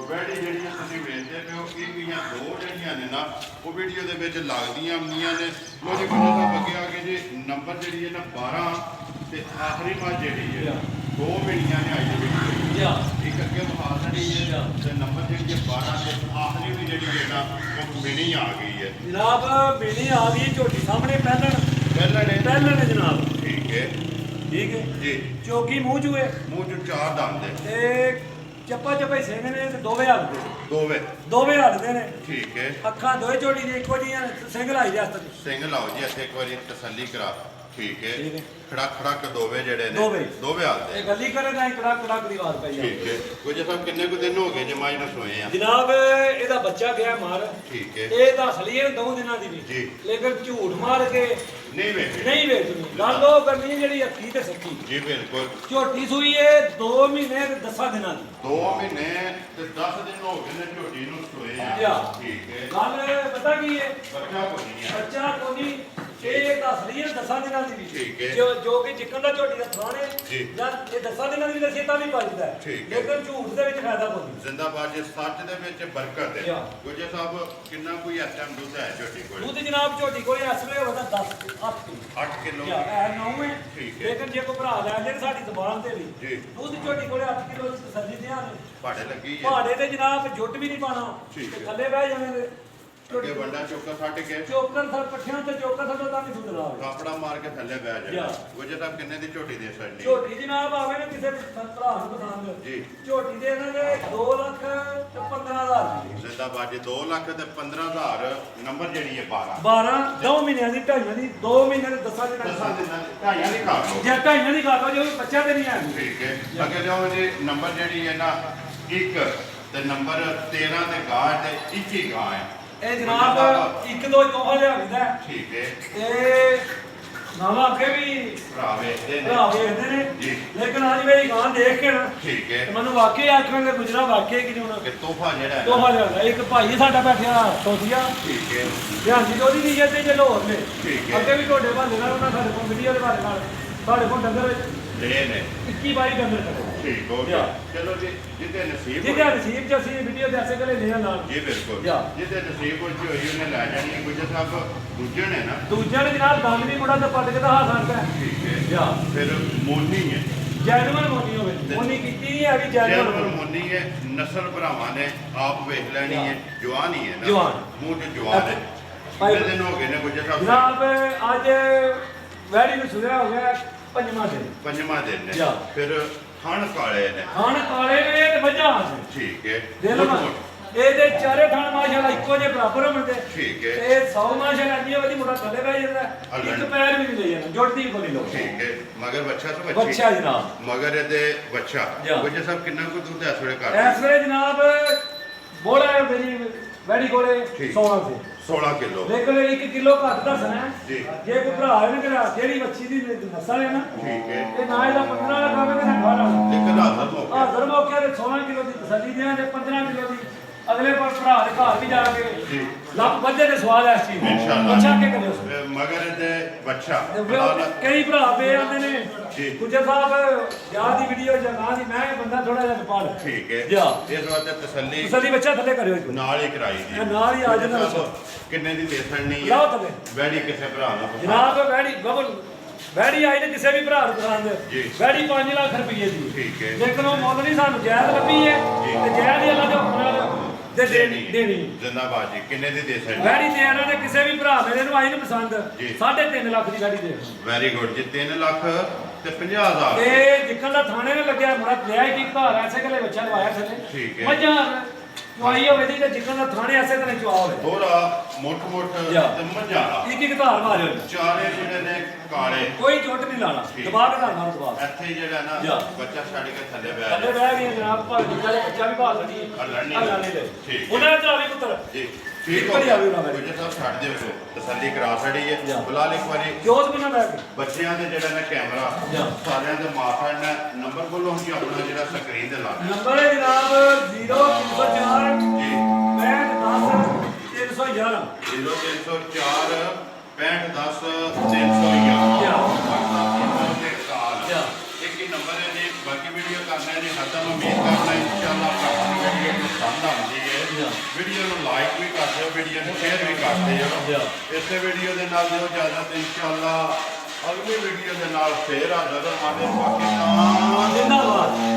ਵੈੜੀ ਜਿਹੜੀ ਹੈ ਤੁਸੀਂ ਵੇਖਦੇ ਪਏ ਹੋ ਇਹ ਗਈਆਂ ਦੋ ਜਿਹੜੀਆਂ ਨੇ ਨਾ ਉਹ ਵੀਡੀਓ ਦੇ ਵਿੱਚ ਲੱਗਦੀਆਂ ਹੁੰਦੀਆਂ ਨੇ ਲੋ ਜੀ ਗੁਰੂ ਸਾਹਿਬ ਅੱਗੇ ਆ ਗਏ ਜੀ ਨੰਬਰ ਜਿਹੜੀ ਹੈ ਨਾ 12 ਤੇ ਆਖਰੀ ਮਾਂ ਜਿਹੜੀ ਹੈ ਦੋ ਵੀਡੀਆਂ ਨੇ ਆਈ ਦੇ ਵਿੱਚ ਜਾ ਇੱਕ ਅੱਗੇ ਮੁਹਾਲ ਜਿਹੜੀ ਹੈ ਤੇ ਨੰਬਰ ਜਿਹੜੀ ਹੈ 12 ਤੇ ਆਖਰੀ ਵੀ ਜਿਹੜੀ ਹੈ ਨਾ ਉਹ ਮਿਨੀ ਆ ਗਈ ਹੈ ਜਨਾਬ ਮੇਰੀ ਆ ਗਈ ਝੋਟੀ ਸਾਹਮਣੇ ਪਹਿਲਾਂ ਨੇ ਪਹਿਲਣ ਨੇ ਜਨਾਬ ਠੀਕ ਹੈ ਠੀਕ ਹੈ ਜੀ ਚੌਕੀ ਮੂੰਹ ਜੂਏ ਮੂੰਹ ਚ ਚਾਰ ਦੰਦ ਨੇ ਤੇ ਚੱਪਾ ਚੱਪਾ ਸਿੰਘ ਨੇ ਤੇ ਦੋਵੇਂ ਹੱਥ ਦੇ ਦੋਵੇਂ ਹੱਥ ਨੇ ਠੀਕ ਹੈ ਅੱਖਾਂ ਦੋਏ ਝੋਟੀ ਦੇ ਇੱਕੋ ਜੀਆਂ ਸਿੰਘ ਲਾਈ ਦੇ ਹੱਥ ਤੇ ਸਿੰਘ ਲਾਓ ਜੀ ਇੱਥੇ ਇੱਕ ਵਾਰੀ ਤਸੱਲੀ ਕਰਾ ਠੀਕ ਹੈ ਠੀਕ ਹੈ। ਖੜਕ ਖੜਕ ਦੋਵੇਂ ਜਿਹੜੇ ਨੇ ਦੋਵੇਂ। ਦੋਵੇਂ ਹਾਲਦੇ ਇਹ ਗੱਲੀ ਕਰੇ ਤਾਂ ਕੜਕ ਕੜਕ ਦੀ ਆਵਾਜ਼ ਪਈ ਠੀਕ ਹੈ ਕੁਝ ਸਾਹਿਬ ਕਿੰਨੇ ਕੁ ਦਿਨ ਹੋ ਗਏ ਜੇ ਮਾਈ ਨੂੰ ਸੋਏ ਆ ਜਨਾਬ ਇਹਦਾ ਬੱਚਾ ਗਿਆ ਮਾਰ ਠੀਕ ਹੈ ਇਹ ਦੱਸ ਲਈਏ 2 ਦਿਨਾਂ ਦੀ ਵੀ ਜੀ। ਲੇਕਿਨ ਝੂਠ ਮਾਰ ਕੇ ਨਹੀਂ ਵੇਚਣੀ ਨਹੀਂ ਵੇਚਣੀ। ਗੱਲ ਉਹ ਕਰਨੀ ਜਿਹੜੀ ਅੱਖੀ ਤੇ ਸੱਚੀ। ਜੀ ਬਿਲਕੁਲ। ਝੋਟੀ ਸੂਈ ਏ 2 ਮਹੀਨੇ ਤੇ 10 ਦਿਨਾਂ ਦੀ। 2 ਮਹੀਨੇ ਤੇ 10 ਦਿਨ ਹੋ ਗਏ ਨੇ ਝੋਟੀ ਨੂੰ ਸੋਏ ਜੀ। ਆ। ਠੀਕ ਹੈ। ਗੱਲ ਪਤਾ ਕੀ ਹੈ, ਬੱਚਾ ਕੋਈ ਨਹੀਂ ਹੈ। ਬੱਚਾ ਕੋਈ ਇਹ ਦੱਸ ਰਹੀ ਹੈ 10 ਦਿਨਾਂ ਦੀ ਵੀ। ਠੀਕ ਹੈ। ਜੋ ਕਿ ਚਿਕਨ ਦਾ ਝੋਟੀ ਦਾ ਥਾਣ ਹੈ ਜੀ। ਜਾਂ ਇਹ 10 ਦਿਨਾਂ ਦੀ ਦੱਸੀਏ ਤਾਂ ਵੀ ਬਚਦਾ ਹੈ। ਠੀਕ ਹੈ। ਲੇਕਿਨ ਝੂਠ ਦੇ ਵਿੱਚ ਫਾਇਦਾ ਕੋਈ ਨਹੀਂ। ਜ਼ਿੰਦਾਬਾਦ ਜੇ ਸੱਚ ਦੇ ਵਿੱਚ ਬਰਕਤ ਹੈ। ਜੀ। ਗੁਜਰ ਸਾਹਿਬ ਕਿੰਨਾ ਕੋਈ ਇਸ ਟਾਈਮ ਦੁੱਧ ਹੈ ਝੋਟੀ ਕੋਲ? ਦੁੱਧ ਜਨਾਬ ਝੋਟੀ ਕੋਲੇ ਇਸ ਵੇਲੇ ਹੋਦਾ 10 8 ਕਿਲੋ। 8 ਕਿਲੋ। ਇਹ 9 ਹੈ। ਠੀਕ ਹੈ। ਲੇਕਿਨ ਜੇ ਕੋਈ ਭਰਾ ਲੈ ਜੇ ਸਾਡੀ ਜ਼ਬਾਨ ਤੇ ਵੀ ਜੀ। ਦੁੱਧ ਝੋਟੀ ਕੋਲੇ 8 ਕਿਲੋ ਦੀ ਤਸੱਲੀ ਦਿਆਂ ਨੇ। ਭਾੜੇ ਲੱਗੀ ਹੈ। ਪਹਾੜੇ ਤੇ ਜਨਾਬ ਜੁੱਟ ਵੀ ਨਹੀਂ ਪਾਣਾ ਠੀਕ ਹੈ। ਥੱਲੇ ਬਹਿ ਜਾਣੇ ਅੱਗੇ ਵੱਡਾ ਚੋਕਾ ਛੱਡ ਕੇ ਚੋਕਰ ਸਰ ਪੱਠਿਆਂ ਤੇ ਚੋਕਰ ਸਰ ਤਾਂ ਨਹੀਂ ਸੁਧਰਾ ਆਵੇ। ਕਾਪੜਾ ਮਾਰ ਕੇ ਥੱਲੇ ਬਹਿ ਜਾਣਾ। ਗੁਜਰ ਸਾਹਿਬ ਕਿੰਨੇ ਦੀ ਝੋਟੀ ਦੇ ਛੱਡਣੀ? ਝੋਟੀ ਜਨਾਬ ਆਵੇ ਨਾ ਕਿਸੇ ਭਰਾ ਨੂੰ ਪਸੰਦ ਜੀ। ਝੋਟੀ ਦੇ ਇਹਨਾਂ ਦੇ 2 ਲੱਖ ਤੇ 15,000 ਦੀ। ਜ਼ਿੰਦਾਬਾਦ ਜੇ 2 ਲੱਖ ਤੇ 15,000 ਨੰਬਰ ਜਿਹੜੀ ਹੈ 12 12 2 ਮਹੀਨਿਆਂ ਦੀ ਢਾਈਆਂ ਦੀ 2 ਮਹੀਨੇ ਦੇ 10 ਦਿਨਾਂ ਦੀ। 10 ਦਿਨਾਂ ਦੀ ਢਾਈਆਂ ਦੀ ਕਰ ਲਓ। ਜੇ ਢਾਈਆਂ ਦੀ ਗੱਲ ਹੋ ਜੇ ਬੱਚਾ ਤੇ ਨਹੀਂ ਹੈ। ਠੀਕ ਹੈ। ਅੱਗੇ ਜਾਓ ਜੀ ਨੰਬਰ ਜਿਹੜੀ ਹੈ ਨਾ 1 ਤੇ ਨੰਬਰ 13 ਤੇ ਗਾਂ ਤੇ 21 ਗਾਂ ਹੈ। ਇਹ ਜਨਾਬ ਇੱਕ ਦੋ ਤੋਹਫਾ ਲਿਆਉਂਦਾ। ਠੀਕ ਹੈ। ਤੇ ਨਾਵਾ ਅੱਗੇ ਵੀ ਭਰਾ ਵੇਚਦੇ ਨੇ। ਭਰਾ ਵੇਖਦੇ ਨੇ। ਜੀ। ਲੇਕਿਨ ਅੱਜ ਮੇਰੀ ਗਾਂ ਦੇਖ ਕੇ ਨਾ ਠੀਕ ਹੈ। ਤੇ ਮੈਨੂੰ ਵਾਕਈ ਆਖਾਂਗੇ ਗੁਜਰਾ ਵਾਕਈ ਕਿ ਹੁਣ ਕਿ ਤੋਹਫਾ ਜਿਹੜਾ ਹੈ ਤੋਹਫਾ ਲਿਆਉਂਦਾ। ਇੱਕ ਭਾਈ ਸਾਡਾ ਬੈਠਿਆ ਸੋਧੀਆ ਠੀਕ ਹੈ। ਧਿਆਨ ਦੀ ਉਹਦੀ ਨੀਅਤ ਤੇ ਜੇ ਲੋਰ ਨੇ ਠੀਕ ਹੈ। ਅੱਗੇ ਵੀ ਤੁਹਾਡੇ ਬਹਾਨੇ ਨਾਲ ਉਹਨਾਂ ਸਾਡੇ ਕੋਲ ਵੀਡੀਓ ਦੇ ਬਾਰੇ ਨਾਲ ਸਾਡੇ ਕੋਲ ਡੰਗਰ ਲੈ ਨੇ 21 22 ਡੰਗਰ ਖੜੇ। ਠੀਕ ਹੋ ਗਿਆ। ਚਲੋ ਜੀ ਜਿੱਤੇ ਨਸੀਬ ਜਿਹਦੇ ਨਸੀਬ ਚ ਅਸੀਂ ਵੀਡੀਓ ਦੇ ਐਸੇ ਕਰੇ ਲਿਆ ਨਾਲ ਜੀ ਬਿਲਕੁਲ। ਜਾ। ਜਿੱਤੇ ਨਸੀਬ ਹੋਈ ਉਹਨੇ ਲੈ ਜਾਣੀ ਹੈ। ਗੁਜਰ ਸਾਹਿਬ ਦੂਜੇ ਨੇ ਨਾ। ਦੂਜਿਆਂ ਨੇ ਜਨਾਬ ਦੰਦ ਵੀ ਮੁੰਡਾ ਤਾਂ ਪੱਟ ਕੇ ਤਾਂ ਹਾਸ ਆਂਦਾ। ਠੀਕ ਹੈ। ਜਾ। ਫਿਰ ਮੋਨੀ ਹੈ। ਜੈਨੂਅਲ ਮੋਨੀ ਹੋਵੇ। ਮੋਨੀ ਕੀਤੀ ਨਹੀਂ ਹੈ ਵੀ ਜੈਨੂਅਲ ਜੈਨੂਅਲ ਮੋਨੀ ਹੈ। ਨਸਲ ਭਰਾਵਾਂ ਨੇ ਆਪ ਵੇਖ ਲੈਣੀ ਹੈ। ਜਵਾਨ ਹੀ ਹੈ ਨਾ। ਜਵਾਨ। ਮੂੰਹ ਤੇ ਜਵਾਨ ਹੈ। ਭਾਈ- ਕਿੰਨੇ ਦਿਨ ਹੋ ਗਏ ਨੇ ਗੁਜਰ ਸਾਹਿਬ? ਜਨਾਬ ਅੱਜ ਵੈੜੀ ਨੂੰ ਸੁਣਿਆ ਹੋ ਗਿਆ 5ਵਾਂ ਦਿਨ। 5ਵਾਂ ਦਿਨ ਨੇ। ਜਾ। ਫਿਰ ਥਣ ਕਾਲੇ ਨੇ। ਖਾਣ ਕਾਲੇ ਨੇ ਤੇ ਮੱਝਾਂ ਨੇ। ਠੀਕ ਹੈ। ਦੇ ਲਓ ਨਾ। ਇਹਦੇ ਚਾਰੇ ਥਣ ਮਾਸ਼ਾਅੱਲਾ ਇੱਕੋ ਜਿਹੇ ਬਰਾਬਰ ਹੁੰਦੇ। ਠੀਕ ਹੈ। ਤੇ 100 ਮਾਸ਼ਾਅੱਲਾ ਜੀ ਉਹਦੀ ਮੁੰਡਾ ਥੱਲੇ ਬਹਿ ਜਾਂਦਾ। ਇੱਕ ਪੈਰ ਵੀ ਨਹੀਂ ਲੈ ਜਾਣਾ ਜੁੜਦੀ ਕੋਈ ਲੋ। ਠੀਕ ਹੈ। ਮਗਰ ਬੱਚਾ ਤਾਂ ਬੱਚੀ। ਬੱਚਾ ਜਨਾਬ। ਮਗਰ ਇਹਦੇ ਬੱਚਾ। ਜਾ। ਗੁਜਰ ਸਾਹਿਬ ਕਿੰਨਾ ਕੁ ਦੁੱਧ ਇਸ ਵੇਲੇ ਕਰਦਾ? ਇਸ ਵੇਲੇ ਜਨਾਬ ਬੋਲਾ ਮੇਰੀ ਵੈੜੀ ਕੋਲੇ ਠੀਕ। 16 ਸੇ 16 ਕਿਲੋ। ਲੇਕਿਨ 1 ਕਿਲੋ ਘੱਟ ਦੱਸਣਾ। ਜੀ। ਜੇ ਕੋਈ ਭਰਾ ਹੈ ਨਾ ਜਿਹੜਾ ਜਿਹੜੀ ਬੱਚੀ ਦੀ ਨਸਲ ਹੈ ਨਾ ਠੀਕ ਹੈ। ਇਹ ਨਾ ਇਹਦਾ 15 ਵਾਲਾ ਖਾਵੇ ਤੇ ਨਾ 18 ਵਾਲਾ। ਲੇਕਿਨ ਹਾਜ਼ਰ ਹੋ ਗਿਆ। ਹਾਜ਼ਰ ਮੌਕੇ ਤੇ 16 ਕਿਲੋ ਦੀ ਤਸੱਲੀ ਦਿਆਂ ਤੇ 15 ਕਿਲੋ ਦੀ ਅਗਲੇ ਪਰ ਭਰਾ ਦੇ ਘਰ ਵੀ ਜਾ ਕੇ ਜੀ। ਲੱਭ ਵੱਜੇ ਦੇ ਸਵਾਲ ਹੈ ਇਸ ਚੀਜ਼ ਨੂੰ। ਇਨਸ਼ਾਅੱਲਾ। ਬੱਚਾ ਕੇ ਕਰਿਓ ਸੋ। ਮਗਰ ਇਹਦੇ ਬੱਚਾ। ਕਈ ਭਰਾ ਪੇ ਆਉਂਦੇ ਨੇ ਜੀ। ਗੁਜਰ ਸਾਹਿਬ ਯਾਰ ਦੀ ਵੀਡੀਓ ਜਾਂ ਨਾ ਦੀ ਮੈਂ ਬੰਦਾ ਥੋੜਾ ਜਿਹਾ ਪੜ ਠੀਕ ਹੈ। ਜਾ। ਇਸ ਵਾਸਤੇ ਤਸੱਲੀ ਤਸੱਲੀ ਬੱਚਾ ਥੱਲੇ ਕਰਿਓ ਇੱਕ। ਨਾਲ ਹੀ ਕਰਾਈ ਦੀ। ਇਹ ਨਾਲ ਹੀ ਆ ਜਾਂਦਾ ਗੁਜਰ ਸਾਹਿਬ, ਕਿੰਨੇ ਦੀ ਦੇਸਣ ਨਹੀਂ ਲਾਓ ਹੈ? ਥੱਲੇ ਵੈੜੀ ਕਿਸੇ ਭਰਾ ਨੂੰ ਪਸੰਦ? ਜਨਾਬ ਵੈੜੀ ਬਬਲ ਵੈੜੀ ਆਈ ਨੇ ਕਿਸੇ ਵੀ ਭਰਾ ਨੂੰ ਪਸੰਦ। ਜੀ। ਵੈੜੀ 5 ਲੱਖ ਰੁਪਏ ਦੀ। ਠੀਕ ਹੈ। ਲੇਕਿਨ ਉਹ ਮੁੱਲ ਨਹੀਂ ਸਾਨੂੰ ਜਾਇਜ਼ ਲੱਭੀ ਹੈ ਜੀ। ਤੇ ਜਾਇਜ਼ ਹੀ ਅੱਲਾ ਦੇ ਹੁਕਮ ਨਾਲ ਦੇ ਦੇਣੀ। ਜ਼ਿੰਦਾਬਾਦ ਜੀ। ਕਿੰਨੇ ਦੀ ਦੇਸਣ? ਵੈੜੀ ਦੇਣਾ ਨੇ ਕਿਸੇ ਵੀ ਭਰਾ ਮੇਰੇ ਨੂੰ ਆਈ ਨੂੰ ਪਸੰਦ ਜੀ। 3.5 ਲੱਖ ਦੀ ਵੈੜੀ ਦੇ। ਵੈਰੀ ਗੁੱਡ ਜੀ। 3 ਲੱਖ ਤੇ 50,000। ਤੇ ਜਿੱਕਣ ਦਾ ਥਾਣੇ ਨੇ ਲੱਗਿਆ ਮੁੜਾ ਲਿਆ ਕੀ ਘਰ ਐਸੇ ਕਲੇ ਬੱਚਾ ਲਵਾਇਆ ਥੱਲੇ। ਠੀਕ ਹੈ। ਮੱਝਾਂ ਚੁਆਈ ਹੋਵੇ ਦੀ ਤੇ ਜਿੱਕਣ ਦਾ ਥਾਣੇ ਐਸੇ ਕਲੇ ਚੁਆ ਹੋਵੇ। ਥੋੜਾ ਮੋਟ ਜਾ। ਤੇ ਮਝਾਰਾ। ਇੱਕ ਧਾਰ ਮਾਰਿਓ। ਚਾਰੇ ਜਿਹੜੇ ਨੇ ਕਾਲੇ। ਕੋਈ ਚੋਟ ਨਹੀਂ ਲਾਣਾ। ਠੀਕ। ਦਬਾ ਕੇ ਧਾਰ ਮਾਰੋ ਦਬਾ। ਇੱਥੇ ਜਿਹੜਾ ਨਾ ਜਾ। ਬੱਚਾ ਛੱਡ ਕੇ ਥੱਲੇ ਬਹਿ ਥੱਲੇ ਜਾ। ਬਹਿ ਗਏ ਜਨਾਬ ਭਾਲ ਬੱਚਾ ਦੇ ਬੱਚਾ ਵੀ ਭਾਲ ਲੜੀ। ਲੜਨੀ ਲੈ। ਠੀਕ। ਉਹਨਾਂ ਦਾ ਵੀ ਪੁੱਤਰ ਜੀ। ਠੀਕ ਹੋ ਬੜੀ ਗਿਆ। ਆਵੇ ਉਹਨਾਂ ਦਾ। ਗੁਜਰ ਸਾਹਿਬ ਛੱਡ ਦਿਓ ਫਿਰ। ਤਸੱਲੀ ਕਰਾ ਛੜੀ ਹੈ। ਜਾ। ਬੁਲਾ ਇੱਕ ਵਾਰੀ ਜੋਤ ਬਣਾ ਬਹਿ ਕੇ। ਬੱਚਿਆਂ ਦੇ ਜਿਹੜਾ ਨਾ ਕੈਮਰਾ ਜਾ। ਸਾਰਿਆਂ ਦੇ ਮਾਫੜ ਨੇ ਨੰਬਰ ਬੋਲੋ ਜੀ ਆਪਣਾ ਜਿਹੜਾ ਸਕਰੀਨ ਤੇ ਲਾ ਦਿਓ। ਨੰਬਰ ਹੈ ਜਨਾਬ 0304 ਜੀ 6510 311। 0304 6510 311। ਜਾ। ਇੱਕ ਹੀ ਨੰਬਰ ਹੈ ਜੀ। ਬਾਕੀ ਵੀਡੀਓ ਕਰਨਾ ਹੈ ਜੀ ਖਤਮ। ਉਮੀਦ ਕਰਨਾ ਇਨਸ਼ਾਅੱਲਾ ਆਪਣੀ ਵੀਡੀਓ ਪਸੰਦ ਆਉਂਦੀ ਹੈ। ਜਾ। ਵੀਡੀਓ ਨੂੰ ਲਾਈਕ ਵੀ ਕਰ ਦਿਓ, ਵੀਡੀਓ ਨੂੰ ਸ਼ੇਅਰ ਵੀ ਕਰ ਦਿਓ। ਜਾ। ਇਸੇ ਵੀਡੀਓ ਦੇ ਨਾਲ ਦਿਓ ਇਜਾਜ਼ਤ ਇਨਸ਼ਾਅੱਲਾ। ਅਗਲੀ ਵੀਡੀਓ ਦੇ ਨਾਲ ਫੇਰ ਹਾਜ਼ਰ ਹੋਵਾਂਗੇ। ਪਾਕਿਸਤਾਨ ਜਿੰਦਾਬਾਦ।